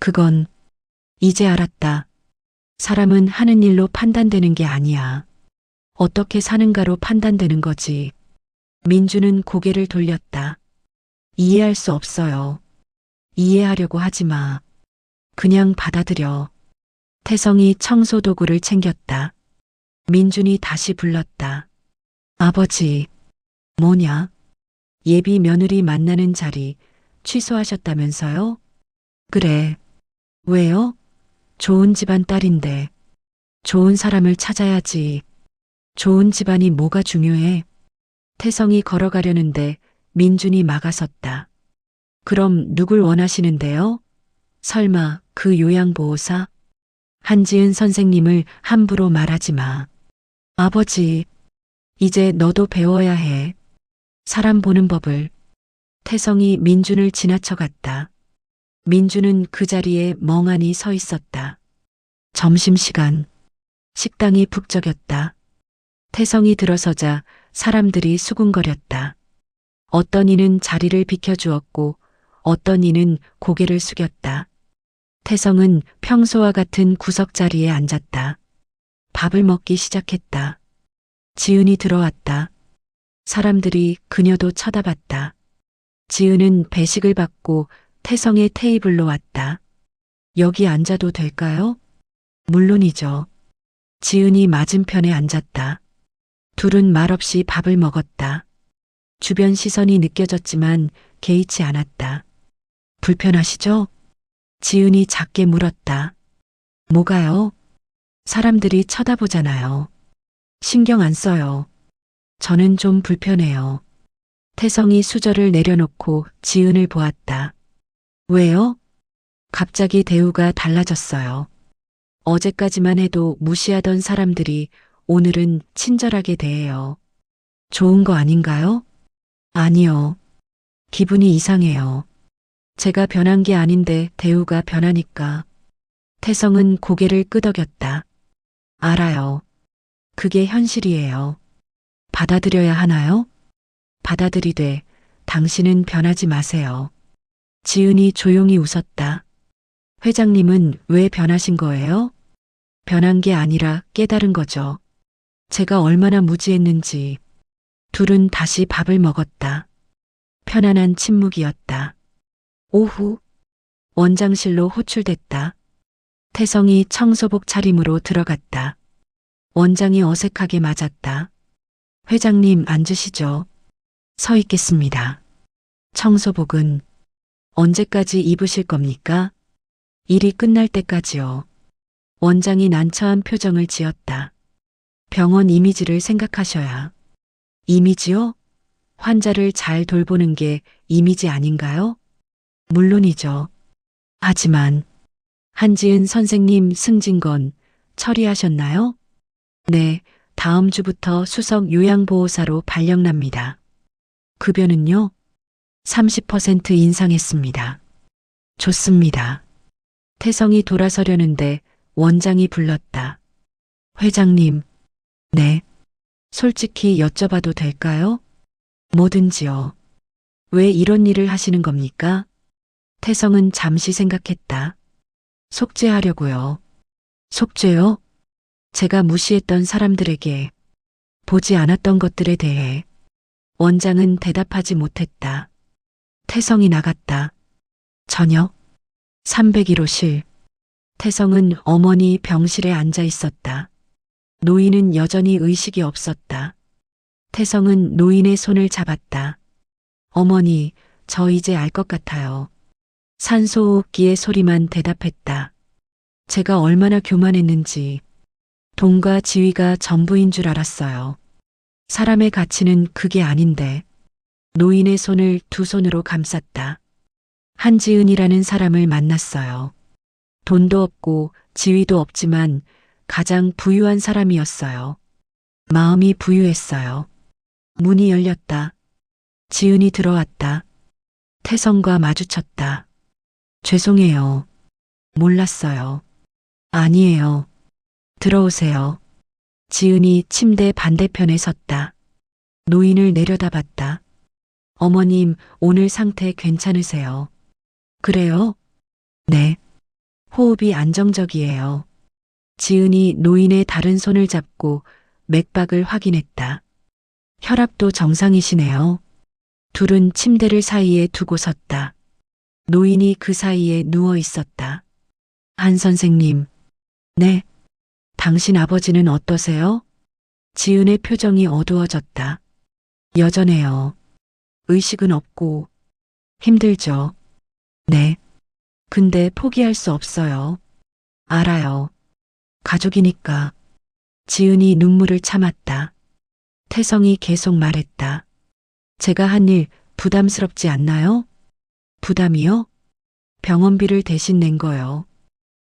그건 이제 알았다. 사람은 하는 일로 판단되는 게 아니야. 어떻게 사는가로 판단되는 거지. 민주는 고개를 돌렸다. 이해할 수 없어요. 이해하려고 하지 마. 그냥 받아들여. 태성이 청소 도구를 챙겼다. 민준이 다시 불렀다. 아버지. 뭐냐? 예비 며느리 만나는 자리 취소하셨다면서요? 그래. 왜요? 좋은 집안 딸인데. 좋은 사람을 찾아야지. 좋은 집안이 뭐가 중요해? 태성이 걸어가려는데 민준이 막아섰다. 그럼 누굴 원하시는데요? 설마 그 요양보호사? 한지은 선생님을 함부로 말하지 마. 아버지, 이제 너도 배워야 해. 사람 보는 법을. 태성이 민준을 지나쳐갔다. 민준은 그 자리에 멍하니 서 있었다. 점심시간. 식당이 북적였다. 태성이 들어서자 사람들이 수군거렸다. 어떤 이는 자리를 비켜주었고 어떤 이는 고개를 숙였다. 태성은 평소와 같은 구석자리에 앉았다. 밥을 먹기 시작했다. 지은이 들어왔다. 사람들이 그녀도 쳐다봤다. 지은은 배식을 받고 태성의 테이블로 왔다. 여기 앉아도 될까요? 물론이죠. 지은이 맞은편에 앉았다. 둘은 말없이 밥을 먹었다. 주변 시선이 느껴졌지만 개의치 않았다. 불편하시죠? 지은이 작게 물었다. 뭐가요? 사람들이 쳐다보잖아요. 신경 안 써요. 저는 좀 불편해요. 태성이 수저를 내려놓고 지은을 보았다. 왜요? 갑자기 대우가 달라졌어요. 어제까지만 해도 무시하던 사람들이 오늘은 친절하게 대해요. 좋은 거 아닌가요? 아니요. 기분이 이상해요. 제가 변한 게 아닌데 대우가 변하니까. 태성은 고개를 끄덕였다. 알아요. 그게 현실이에요. 받아들여야 하나요? 받아들이되 당신은 변하지 마세요. 지은이 조용히 웃었다. 회장님은 왜 변하신 거예요? 변한 게 아니라 깨달은 거죠. 제가 얼마나 무지했는지. 둘은 다시 밥을 먹었다. 편안한 침묵이었다. 오후 원장실로 호출됐다. 태성이 청소복 차림으로 들어갔다. 원장이 어색하게 맞았다. 회장님 앉으시죠. 서 있겠습니다. 청소복은 언제까지 입으실 겁니까? 일이 끝날 때까지요. 원장이 난처한 표정을 지었다. 병원 이미지를 생각하셔야. 이미지요? 환자를 잘 돌보는 게 이미지 아닌가요? 물론이죠. 하지만 한지은 선생님 승진건 처리하셨나요? 네, 다음 주부터 수석 요양보호사로 발령납니다. 급여는요? 30% 인상했습니다. 좋습니다. 태성이 돌아서려는데 원장이 불렀다. 회장님. 네. 솔직히 여쭤봐도 될까요? 뭐든지요. 왜 이런 일을 하시는 겁니까? 태성은 잠시 생각했다. 속죄하려고요. 속죄요? 제가 무시했던 사람들에게, 보지 않았던 것들에 대해 원장은 대답하지 못했다. 태성이 나갔다. 저녁 301호실. 태성은 어머니 병실에 앉아 있었다. 노인은 여전히 의식이 없었다. 태성은 노인의 손을 잡았다. 어머니, 저 이제 알 것 같아요. 산소호흡기의 소리만 대답했다. 제가 얼마나 교만했는지, 돈과 지위가 전부인 줄 알았어요. 사람의 가치는 그게 아닌데. 노인의 손을 두 손으로 감쌌다. 한지은이라는 사람을 만났어요. 돈도 없고 지위도 없지만 가장 부유한 사람이었어요. 마음이 부유했어요. 문이 열렸다. 지은이 들어왔다. 태성과 마주쳤다. 죄송해요. 몰랐어요. 아니에요. 들어오세요. 지은이 침대 반대편에 섰다. 노인을 내려다봤다. 어머님, 오늘 상태 괜찮으세요? 그래요? 네. 호흡이 안정적이에요. 지은이 노인의 다른 손을 잡고 맥박을 확인했다. 혈압도 정상이시네요. 둘은 침대를 사이에 두고 섰다. 노인이 그 사이에 누워 있었다. 한 선생님. 네. 당신 아버지는 어떠세요? 지은의 표정이 어두워졌다. 여전해요. 의식은 없고 힘들죠. 네. 근데 포기할 수 없어요. 알아요. 가족이니까. 지은이 눈물을 참았다. 태성이 계속 말했다. 제가 한 일 부담스럽지 않나요? 부담이요? 병원비를 대신 낸 거요.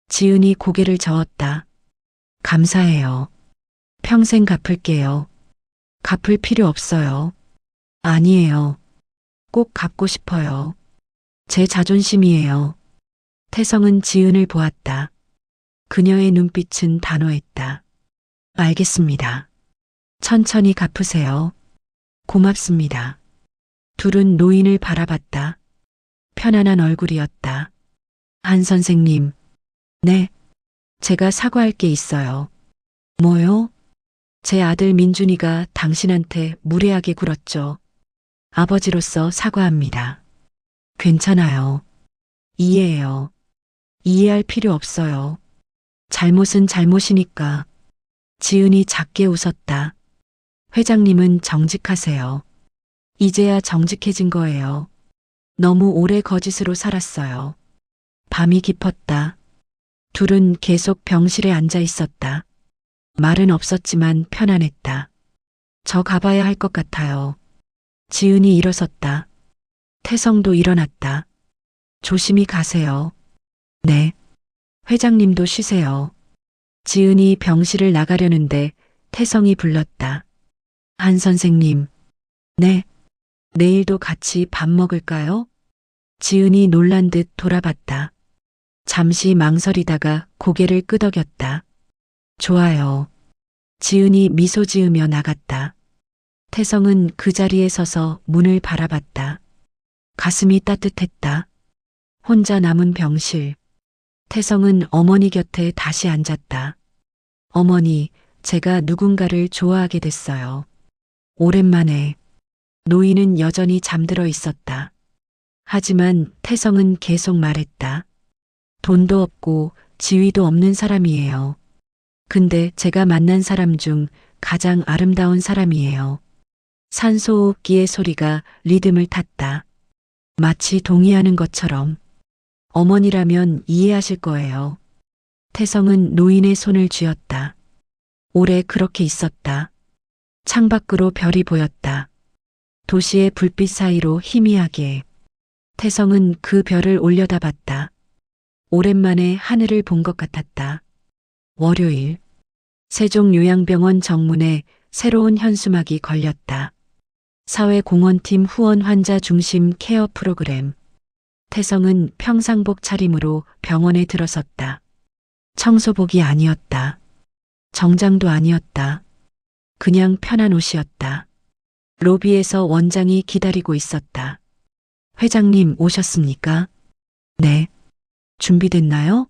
지은이 고개를 저었다. 감사해요. 평생 갚을게요. 갚을 필요 없어요. 아니에요. 꼭 갚고 싶어요. 제 자존심이에요. 태성은 지은을 보았다. 그녀의 눈빛은 단호했다. 알겠습니다. 천천히 갚으세요. 고맙습니다. 둘은 노인을 바라봤다. 편안한 얼굴이었다. 한 선생님. 네. 제가 사과할 게 있어요. 뭐요? 제 아들 민준이가 당신한테 무례하게 굴었죠. 아버지로서 사과합니다. 괜찮아요. 이해해요. 이해할 필요 없어요. 잘못은 잘못이니까. 지은이 작게 웃었다. 회장님은 정직하세요. 이제야 정직해진 거예요. 너무 오래 거짓으로 살았어요. 밤이 깊었다. 둘은 계속 병실에 앉아 있었다. 말은 없었지만 편안했다. 저 가봐야 할 것 같아요. 지은이 일어섰다. 태성도 일어났다. 조심히 가세요. 네. 회장님도 쉬세요. 지은이 병실을 나가려는데 태성이 불렀다. 한 선생님. 네. 내일도 같이 밥 먹을까요? 지은이 놀란 듯 돌아봤다. 잠시 망설이다가 고개를 끄덕였다. 좋아요. 지은이 미소 지으며 나갔다. 태성은 그 자리에 서서 문을 바라봤다. 가슴이 따뜻했다. 혼자 남은 병실. 태성은 어머니 곁에 다시 앉았다. 어머니, 제가 누군가를 좋아하게 됐어요. 오랜만에. 노인은 여전히 잠들어 있었다. 하지만 태성은 계속 말했다. 돈도 없고 지위도 없는 사람이에요. 근데 제가 만난 사람 중 가장 아름다운 사람이에요. 산소호흡기의 소리가 리듬을 탔다. 마치 동의하는 것처럼. 어머니라면 이해하실 거예요. 태성은 노인의 손을 쥐었다. 오래 그렇게 있었다. 창밖으로 별이 보였다. 도시의 불빛 사이로 희미하게. 태성은 그 별을 올려다봤다. 오랜만에 하늘을 본 것 같았다. 월요일. 세종요양병원 정문에 새로운 현수막이 걸렸다. 사회공헌팀 후원 환자 중심 케어 프로그램. 태성은 평상복 차림으로 병원에 들어섰다. 청소복이 아니었다. 정장도 아니었다. 그냥 편한 옷이었다. 로비에서 원장이 기다리고 있었다. 회장님 오셨습니까? 네. 준비됐나요?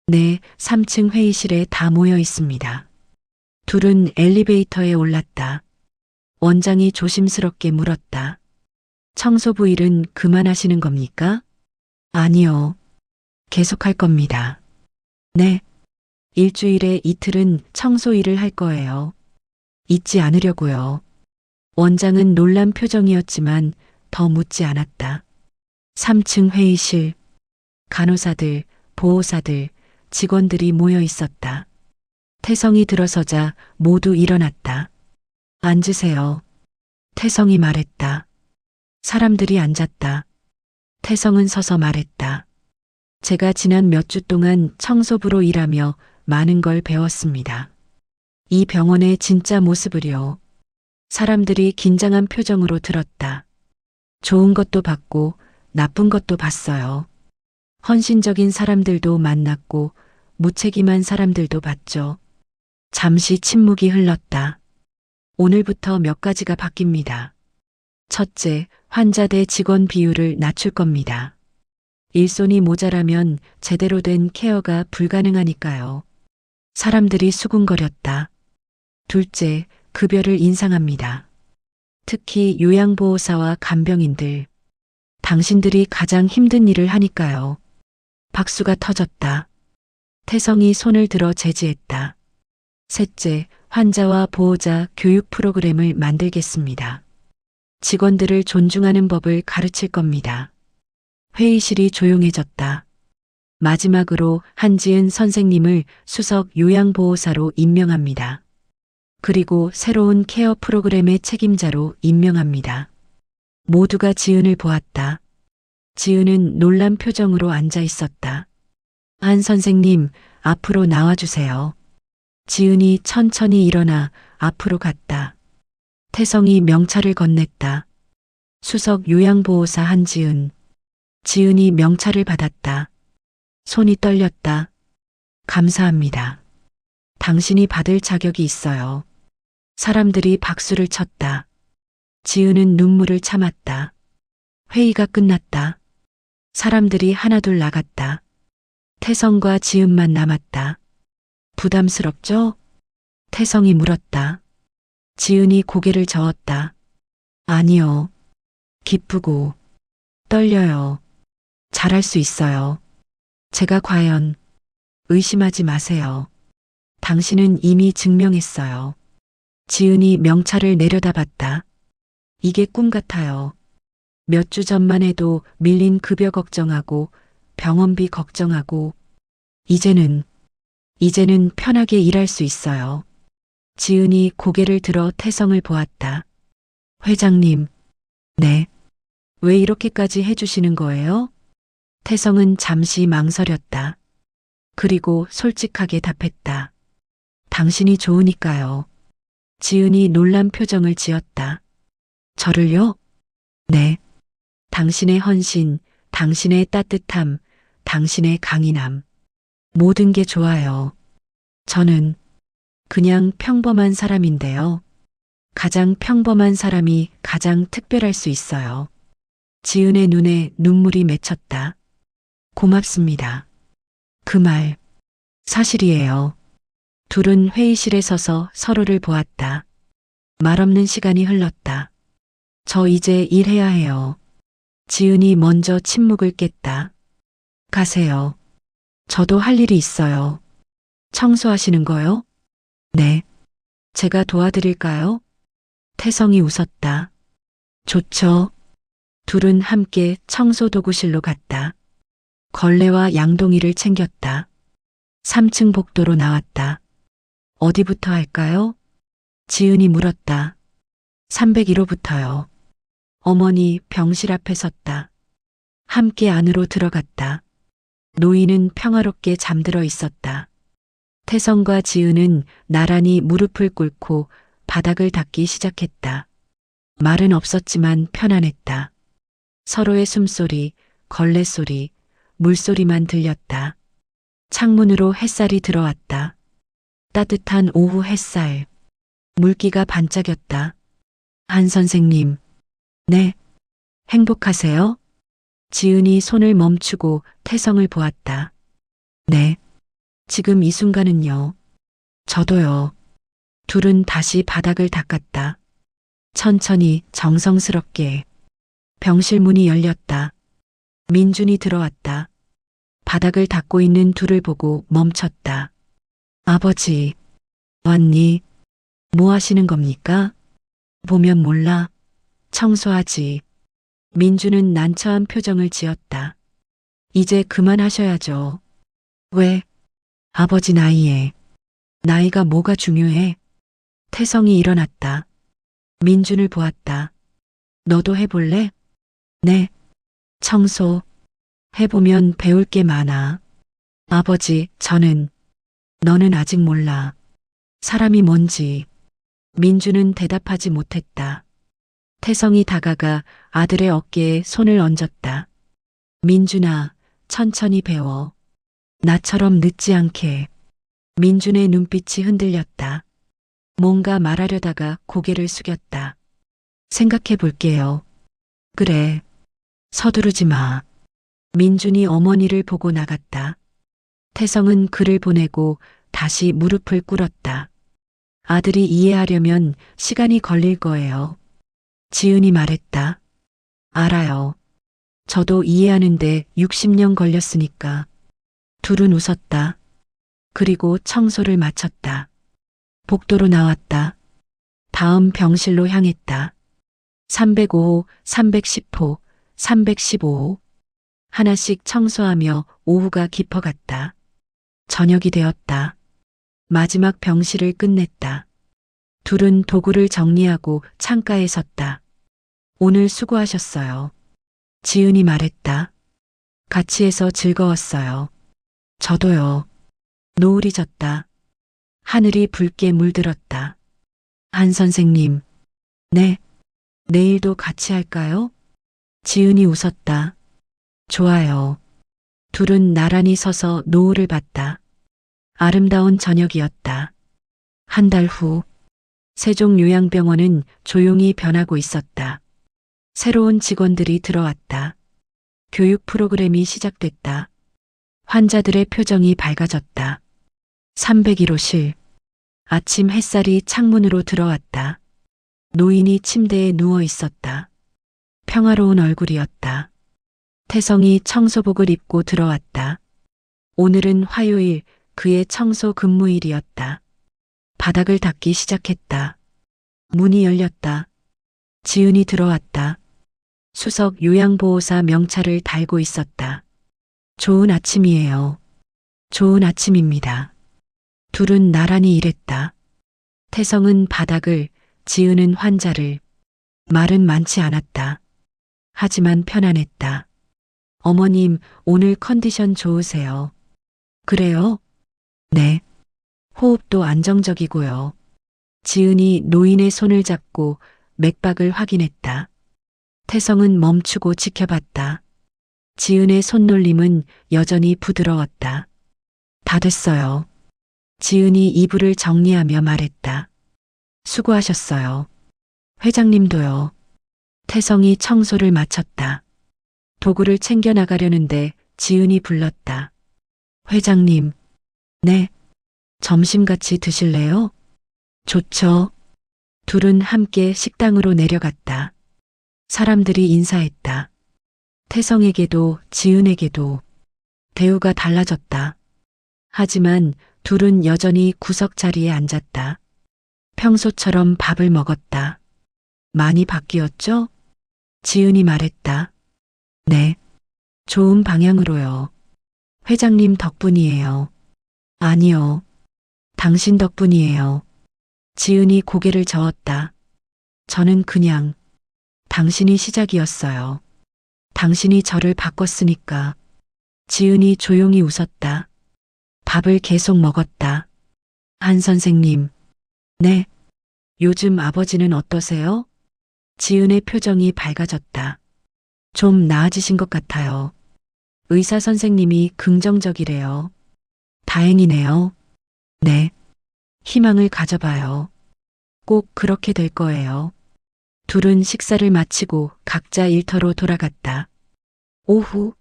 네, 3층 회의실에 다 모여 있습니다. 둘은 엘리베이터에 올랐다. 원장이 조심스럽게 물었다. 청소부 일은 그만하시는 겁니까? 아니요. 계속할 겁니다. 네. 일주일에 이틀은 청소 일을 할 거예요. 잊지 않으려고요. 원장은 놀란 표정이었지만 더 묻지 않았다. 3층 회의실, 간호사들, 보호사들, 직원들이 모여 있었다. 태성이 들어서자 모두 일어났다. 앉으세요. 태성이 말했다. 사람들이 앉았다. 태성은 서서 말했다. 제가 지난 몇 주 동안 청소부로 일하며 많은 걸 배웠습니다. 이 병원의 진짜 모습을요. 사람들이 긴장한 표정으로 들었다. 좋은 것도 봤고 나쁜 것도 봤어요. 헌신적인 사람들도 만났고 무책임한 사람들도 봤죠. 잠시 침묵이 흘렀다. 오늘부터 몇 가지가 바뀝니다. 첫째, 환자 대 직원 비율을 낮출 겁니다. 일손이 모자라면 제대로 된 케어가 불가능하니까요. 사람들이 수군거렸다. 둘째, 급여를 인상합니다. 특히 요양보호사와 간병인들. 당신들이 가장 힘든 일을 하니까요. 박수가 터졌다. 태성이 손을 들어 제지했다. 셋째, 환자와 보호자 교육 프로그램을 만들겠습니다. 직원들을 존중하는 법을 가르칠 겁니다. 회의실이 조용해졌다. 마지막으로 한지은 선생님을 수석 요양보호사로 임명합니다. 그리고 새로운 케어 프로그램의 책임자로 임명합니다. 모두가 지은을 보았다. 지은은 놀란 표정으로 앉아 있었다. 한 선생님, 앞으로 나와주세요. 지은이 천천히 일어나 앞으로 갔다. 태성이 명찰을 건넸다. 수석 요양보호사 한지은. 지은이 명찰을 받았다. 손이 떨렸다. 감사합니다. 당신이 받을 자격이 있어요. 사람들이 박수를 쳤다. 지은은 눈물을 참았다. 회의가 끝났다. 사람들이 하나둘 나갔다. 태성과 지은만 남았다. 부담스럽죠? 태성이 물었다. 지은이 고개를 저었다. 아니요. 기쁘고 떨려요. 잘할 수 있어요. 제가 과연 의심하지 마세요. 당신은 이미 증명했어요. 지은이 명찰을 내려다봤다. 이게 꿈 같아요. 몇 주 전만 해도 밀린 급여 걱정하고 병원비 걱정하고 이제는 편하게 일할 수 있어요. 지은이 고개를 들어 태성을 보았다. 회장님, 네. 왜 이렇게까지 해주시는 거예요? 태성은 잠시 망설였다. 그리고 솔직하게 답했다. 당신이 좋으니까요. 지은이 놀란 표정을 지었다. 저를요? 네. 당신의 헌신, 당신의 따뜻함, 당신의 강인함. 모든 게 좋아요. 저는 그냥 평범한 사람인데요. 가장 평범한 사람이 가장 특별할 수 있어요. 지은의 눈에 눈물이 맺혔다. 고맙습니다. 그 말 사실이에요. 둘은 회의실에 서서 서로를 보았다. 말없는 시간이 흘렀다. 저 이제 일해야 해요. 지은이 먼저 침묵을 깼다. 가세요. 저도 할 일이 있어요. 청소하시는 거요? 네. 제가 도와드릴까요? 태성이 웃었다. 좋죠. 둘은 함께 청소도구실로 갔다. 걸레와 양동이를 챙겼다. 3층 복도로 나왔다. 어디부터 할까요? 지은이 물었다. 301호부터요. 어머니 병실 앞에 섰다. 함께 안으로 들어갔다. 노인은 평화롭게 잠들어 있었다. 태성과 지은은 나란히 무릎을 꿇고 바닥을 닦기 시작했다. 말은 없었지만 편안했다. 서로의 숨소리, 걸레소리, 물소리만 들렸다. 창문으로 햇살이 들어왔다. 따뜻한 오후 햇살. 물기가 반짝였다. 한 선생님. 네. 행복하세요? 지은이 손을 멈추고 태성을 보았다. 네. 지금 이 순간은요. 저도요. 둘은 다시 바닥을 닦았다. 천천히 정성스럽게 병실 문이 열렸다. 민준이 들어왔다. 바닥을 닦고 있는 둘을 보고 멈췄다. 아버지, 왔니? 뭐 하시는 겁니까? 보면 몰라. 청소하지. 민주는 난처한 표정을 지었다. 이제 그만하셔야죠. 왜? 아버지 나이에. 나이가 뭐가 중요해? 태성이 일어났다. 민준을 보았다. 너도 해볼래? 네. 청소. 해보면 배울 게 많아. 아버지, 너는 아직 몰라. 사람이 뭔지. 민주는 대답하지 못했다. 태성이 다가가 아들의 어깨에 손을 얹었다. 민준아, 천천히 배워. 나처럼 늦지 않게. 민준의 눈빛이 흔들렸다. 뭔가 말하려다가 고개를 숙였다. 생각해 볼게요. 그래. 서두르지 마. 민준이 어머니를 보고 나갔다. 태성은 그를 보내고 다시 무릎을 꿇었다. 아들이 이해하려면 시간이 걸릴 거예요. 지은이 말했다. 알아요. 저도 이해하는데 60년 걸렸으니까. 둘은 웃었다. 그리고 청소를 마쳤다. 복도로 나왔다. 다음 병실로 향했다. 305호, 310호, 315호. 하나씩 청소하며 오후가 깊어갔다. 저녁이 되었다. 마지막 병실을 끝냈다. 둘은 도구를 정리하고 창가에 섰다. 오늘 수고하셨어요. 지은이 말했다. 같이 해서 즐거웠어요. 저도요. 노을이 졌다. 하늘이 붉게 물들었다. 한 선생님. 네. 내일도 같이 할까요? 지은이 웃었다. 좋아요. 둘은 나란히 서서 노을을 봤다. 아름다운 저녁이었다. 한 달 후, 세종요양병원은 조용히 변하고 있었다. 새로운 직원들이 들어왔다. 교육 프로그램이 시작됐다. 환자들의 표정이 밝아졌다. 301호실. 아침 햇살이 창문으로 들어왔다. 노인이 침대에 누워 있었다. 평화로운 얼굴이었다. 태성이 청소복을 입고 들어왔다. 오늘은 화요일, 그의 청소 근무일이었다. 바닥을 닦기 시작했다. 문이 열렸다. 지은이 들어왔다. 수석 요양보호사 명찰을 달고 있었다. 좋은 아침이에요. 좋은 아침입니다. 둘은 나란히 일했다. 태성은 바닥을, 지은은 환자를. 말은 많지 않았다. 하지만 편안했다. 어머님, 오늘 컨디션 좋으세요? 그래요? 네. 호흡도 안정적이고요. 지은이 노인의 손을 잡고 맥박을 확인했다. 태성은 멈추고 지켜봤다. 지은의 손놀림은 여전히 부드러웠다. 다 됐어요. 지은이 이불을 정리하며 말했다. 수고하셨어요. 회장님도요. 태성이 청소를 마쳤다. 도구를 챙겨 나가려는데 지은이 불렀다. 회장님. 네. 점심 같이 드실래요? 좋죠. 둘은 함께 식당으로 내려갔다. 사람들이 인사했다. 태성에게도 지은에게도 대우가 달라졌다. 하지만 둘은 여전히 구석 자리에 앉았다. 평소처럼 밥을 먹었다. 많이 바뀌었죠? 지은이 말했다. 네. 좋은 방향으로요. 회장님 덕분이에요. 아니요. 당신 덕분이에요. 지은이 고개를 저었다. 저는 그냥 당신이 시작이었어요. 당신이 저를 바꿨으니까. 지은이 조용히 웃었다. 밥을 계속 먹었다. 한 선생님. 네. 요즘 아버지는 어떠세요? 지은의 표정이 밝아졌다. 좀 나아지신 것 같아요. 의사 선생님이 긍정적이래요. 다행이네요. 네. 희망을 가져봐요. 꼭 그렇게 될 거예요. 둘은 식사를 마치고 각자 일터로 돌아갔다. 오후,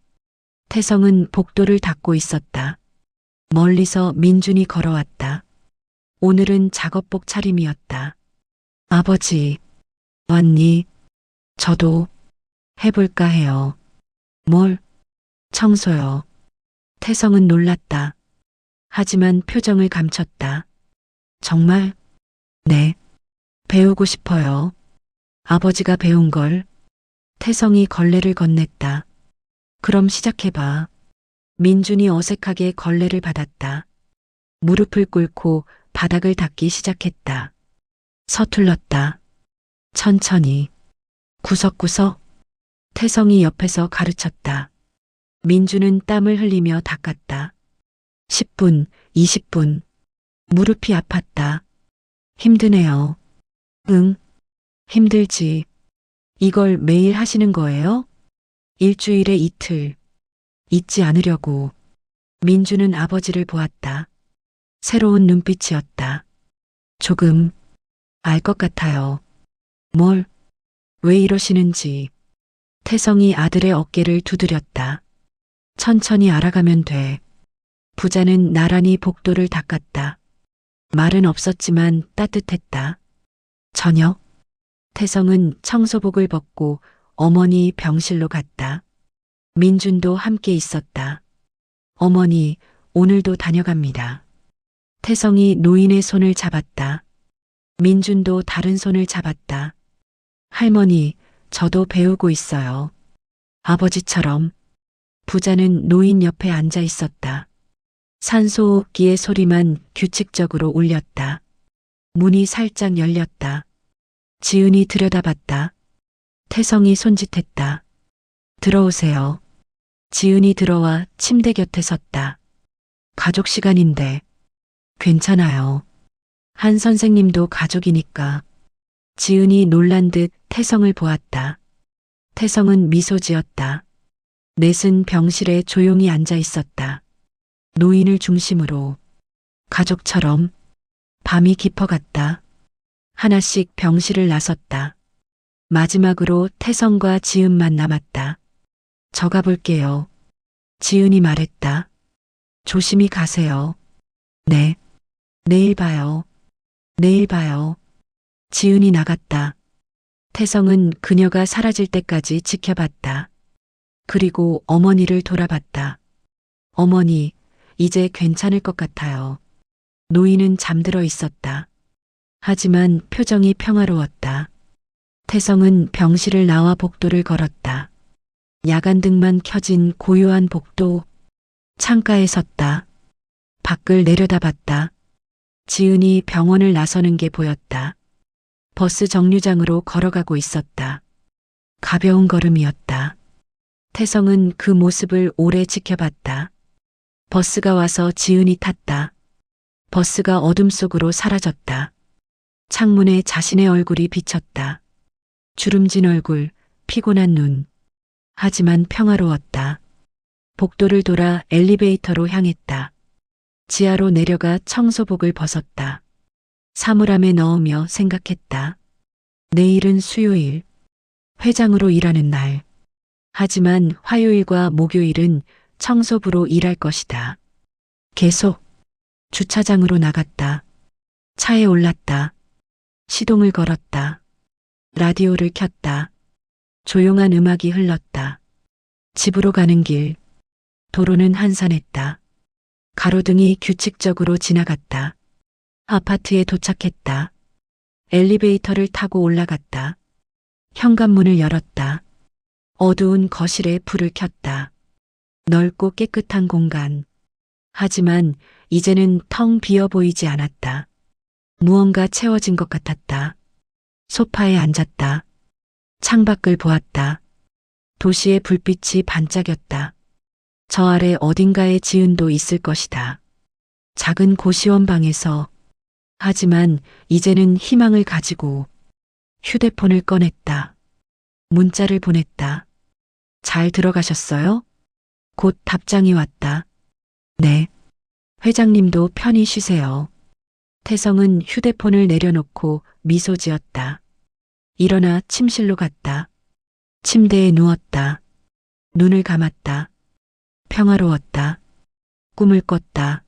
태성은 복도를 닦고 있었다. 멀리서 민준이 걸어왔다. 오늘은 작업복 차림이었다. 아버지, 왔니? 저도 해볼까 해요. 뭘? 청소요. 태성은 놀랐다. 하지만 표정을 감췄다. 정말? 네. 배우고 싶어요. 아버지가 배운 걸. 태성이 걸레를 건넸다. 그럼 시작해봐. 민준이 어색하게 걸레를 받았다. 무릎을 꿇고 바닥을 닦기 시작했다. 서툴렀다. 천천히. 구석구석. 태성이 옆에서 가르쳤다. 민주는 땀을 흘리며 닦았다. 10분, 20분. 무릎이 아팠다. 힘드네요. 응, 힘들지. 이걸 매일 하시는 거예요? 일주일에 이틀. 잊지 않으려고. 민주는 아버지를 보았다. 새로운 눈빛이었다. 조금 알 것 같아요. 뭘? 왜 이러시는지. 태성이 아들의 어깨를 두드렸다. 천천히 알아가면 돼. 부자는 나란히 복도를 닦았다. 말은 없었지만 따뜻했다. 저녁. 태성은 청소복을 벗고 어머니 병실로 갔다. 민준도 함께 있었다. 어머니, 오늘도 다녀갑니다. 태성이 노인의 손을 잡았다. 민준도 다른 손을 잡았다. 할머니, 저도 배우고 있어요. 아버지처럼. 부자는 노인 옆에 앉아 있었다. 산소호흡기의 소리만 규칙적으로 울렸다. 문이 살짝 열렸다. 지은이 들여다봤다. 태성이 손짓했다. 들어오세요. 지은이 들어와 침대 곁에 섰다. 가족 시간인데. 괜찮아요. 한 선생님도 가족이니까. 지은이 놀란 듯 태성을 보았다. 태성은 미소 지었다. 넷은 병실에 조용히 앉아 있었다. 노인을 중심으로. 가족처럼. 밤이 깊어갔다. 하나씩 병실을 나섰다. 마지막으로 태성과 지은만 남았다. 저 가볼게요. 지은이 말했다. 조심히 가세요. 네. 내일 봐요. 내일 봐요. 지은이 나갔다. 태성은 그녀가 사라질 때까지 지켜봤다. 그리고 어머니를 돌아봤다. 어머니, 이제 괜찮을 것 같아요. 노인은 잠들어 있었다. 하지만 표정이 평화로웠다. 태성은 병실을 나와 복도를 걸었다. 야간등만 켜진 고요한 복도. 창가에 섰다. 밖을 내려다봤다. 지은이 병원을 나서는 게 보였다. 버스 정류장으로 걸어가고 있었다. 가벼운 걸음이었다. 태성은 그 모습을 오래 지켜봤다. 버스가 와서 지은이 탔다. 버스가 어둠 속으로 사라졌다. 창문에 자신의 얼굴이 비쳤다. 주름진 얼굴, 피곤한 눈. 하지만 평화로웠다. 복도를 돌아 엘리베이터로 향했다. 지하로 내려가 청소복을 벗었다. 사물함에 넣으며 생각했다. 내일은 수요일. 회장으로 일하는 날. 하지만 화요일과 목요일은 청소부로 일할 것이다. 계속 주차장으로 나갔다. 차에 올랐다. 시동을 걸었다. 라디오를 켰다. 조용한 음악이 흘렀다. 집으로 가는 길. 도로는 한산했다. 가로등이 규칙적으로 지나갔다. 아파트에 도착했다. 엘리베이터를 타고 올라갔다. 현관문을 열었다. 어두운 거실에 불을 켰다. 넓고 깨끗한 공간. 하지만 이제는 텅 비어 보이지 않았다. 무언가 채워진 것 같았다. 소파에 앉았다. 창밖을 보았다. 도시의 불빛이 반짝였다. 저 아래 어딘가에 지은도 있을 것이다. 작은 고시원 방에서. 하지만 이제는 희망을 가지고 휴대폰을 꺼냈다. 문자를 보냈다. 잘 들어가셨어요? 곧 답장이 왔다. 네. 회장님도 편히 쉬세요. 태성은 휴대폰을 내려놓고 미소 지었다. 일어나 침실로 갔다. 침대에 누웠다. 눈을 감았다. 평화로웠다. 꿈을 꿨다.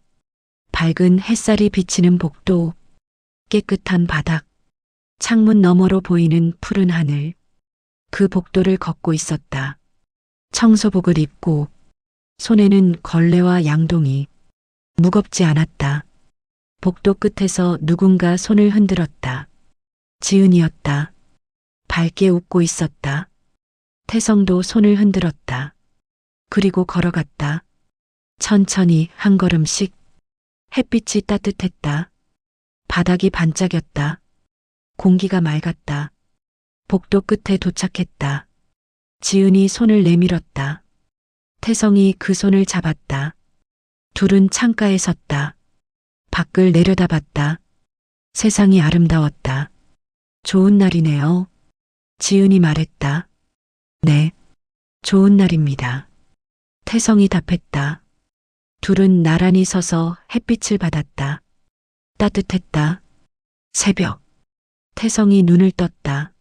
밝은 햇살이 비치는 복도, 깨끗한 바닥, 창문 너머로 보이는 푸른 하늘. 그 복도를 걷고 있었다. 청소복을 입고 손에는 걸레와 양동이. 무겁지 않았다. 복도 끝에서 누군가 손을 흔들었다. 지은이었다. 밝게 웃고 있었다. 태성도 손을 흔들었다. 그리고 걸어갔다. 천천히 한 걸음씩. 햇빛이 따뜻했다. 바닥이 반짝였다. 공기가 맑았다. 복도 끝에 도착했다. 지은이 손을 내밀었다. 태성이 그 손을 잡았다. 둘은 창가에 섰다. 밖을 내려다봤다. 세상이 아름다웠다. 좋은 날이네요. 지은이 말했다. 네, 좋은 날입니다. 태성이 답했다. 둘은 나란히 서서 햇빛을 받았다. 따뜻했다. 새벽. 태성이 눈을 떴다.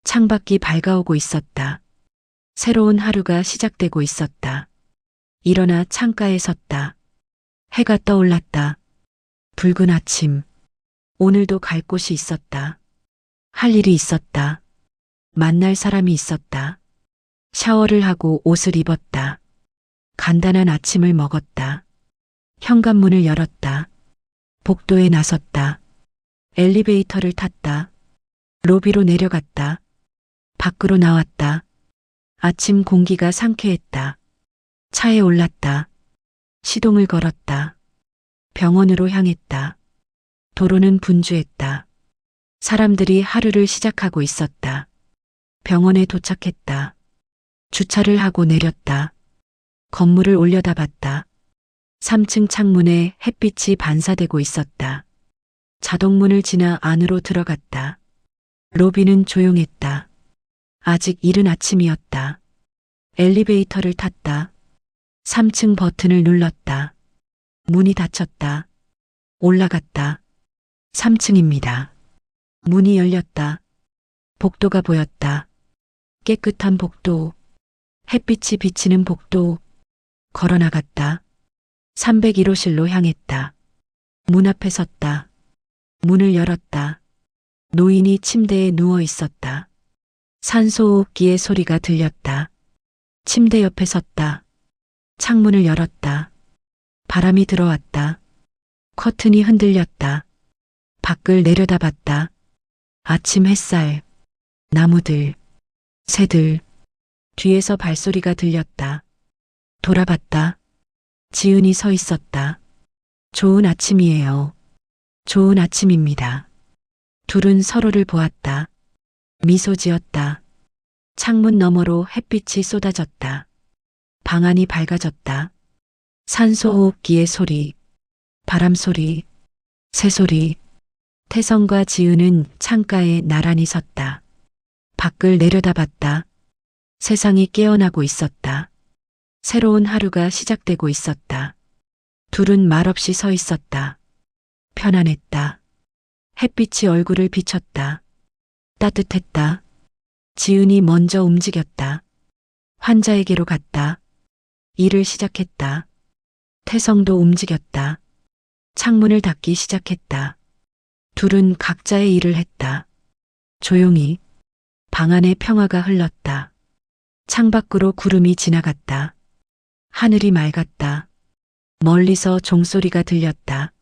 창밖이 밝아오고 있었다. 새로운 하루가 시작되고 있었다. 일어나 창가에 섰다. 해가 떠올랐다. 붉은 아침. 오늘도 갈 곳이 있었다. 할 일이 있었다. 만날 사람이 있었다. 샤워를 하고 옷을 입었다. 간단한 아침을 먹었다. 현관문을 열었다. 복도에 나섰다. 엘리베이터를 탔다. 로비로 내려갔다. 밖으로 나왔다. 아침 공기가 상쾌했다. 차에 올랐다. 시동을 걸었다. 병원으로 향했다. 도로는 분주했다. 사람들이 하루를 시작하고 있었다. 병원에 도착했다. 주차를 하고 내렸다. 건물을 올려다봤다. 3층 창문에 햇빛이 반사되고 있었다. 자동문을 지나 안으로 들어갔다. 로비는 조용했다. 아직 이른 아침이었다. 엘리베이터를 탔다. 3층 버튼을 눌렀다. 문이 닫혔다. 올라갔다. 3층입니다. 문이 열렸다. 복도가 보였다. 깨끗한 복도. 햇빛이 비치는 복도. 걸어나갔다. 301호실로 향했다. 문 앞에 섰다. 문을 열었다. 노인이 침대에 누워 있었다. 산소호흡기의 소리가 들렸다. 침대 옆에 섰다. 창문을 열었다. 바람이 들어왔다. 커튼이 흔들렸다. 밖을 내려다봤다. 아침 햇살, 나무들, 새들, 뒤에서 발소리가 들렸다. 돌아봤다. 지은이 서 있었다. 좋은 아침이에요. 좋은 아침입니다. 둘은 서로를 보았다. 미소 지었다. 창문 너머로 햇빛이 쏟아졌다. 방 안이 밝아졌다. 산소호흡기의 소리, 바람 소리, 새소리. 태성과 지은은 창가에 나란히 섰다. 밖을 내려다봤다. 세상이 깨어나고 있었다. 새로운 하루가 시작되고 있었다. 둘은 말없이 서 있었다. 편안했다. 햇빛이 얼굴을 비쳤다. 따뜻했다. 지은이 먼저 움직였다. 환자에게로 갔다. 일을 시작했다. 태성도 움직였다. 창문을 닫기 시작했다. 둘은 각자의 일을 했다. 조용히 방 안에 평화가 흘렀다. 창밖으로 구름이 지나갔다. 하늘이 맑았다. 멀리서 종소리가 들렸다.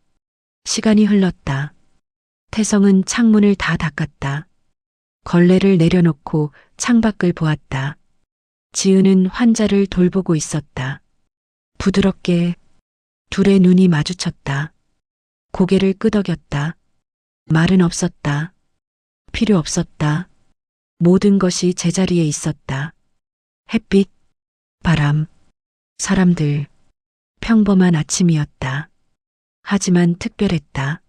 시간이 흘렀다. 태성은 창문을 다 닫았다. 걸레를 내려놓고 창밖을 보았다. 지은은 환자를 돌보고 있었다. 부드럽게 둘의 눈이 마주쳤다. 고개를 끄덕였다. 말은 없었다. 필요 없었다. 모든 것이 제자리에 있었다. 햇빛, 바람, 사람들, 평범한 아침이었다. 하지만 특별했다.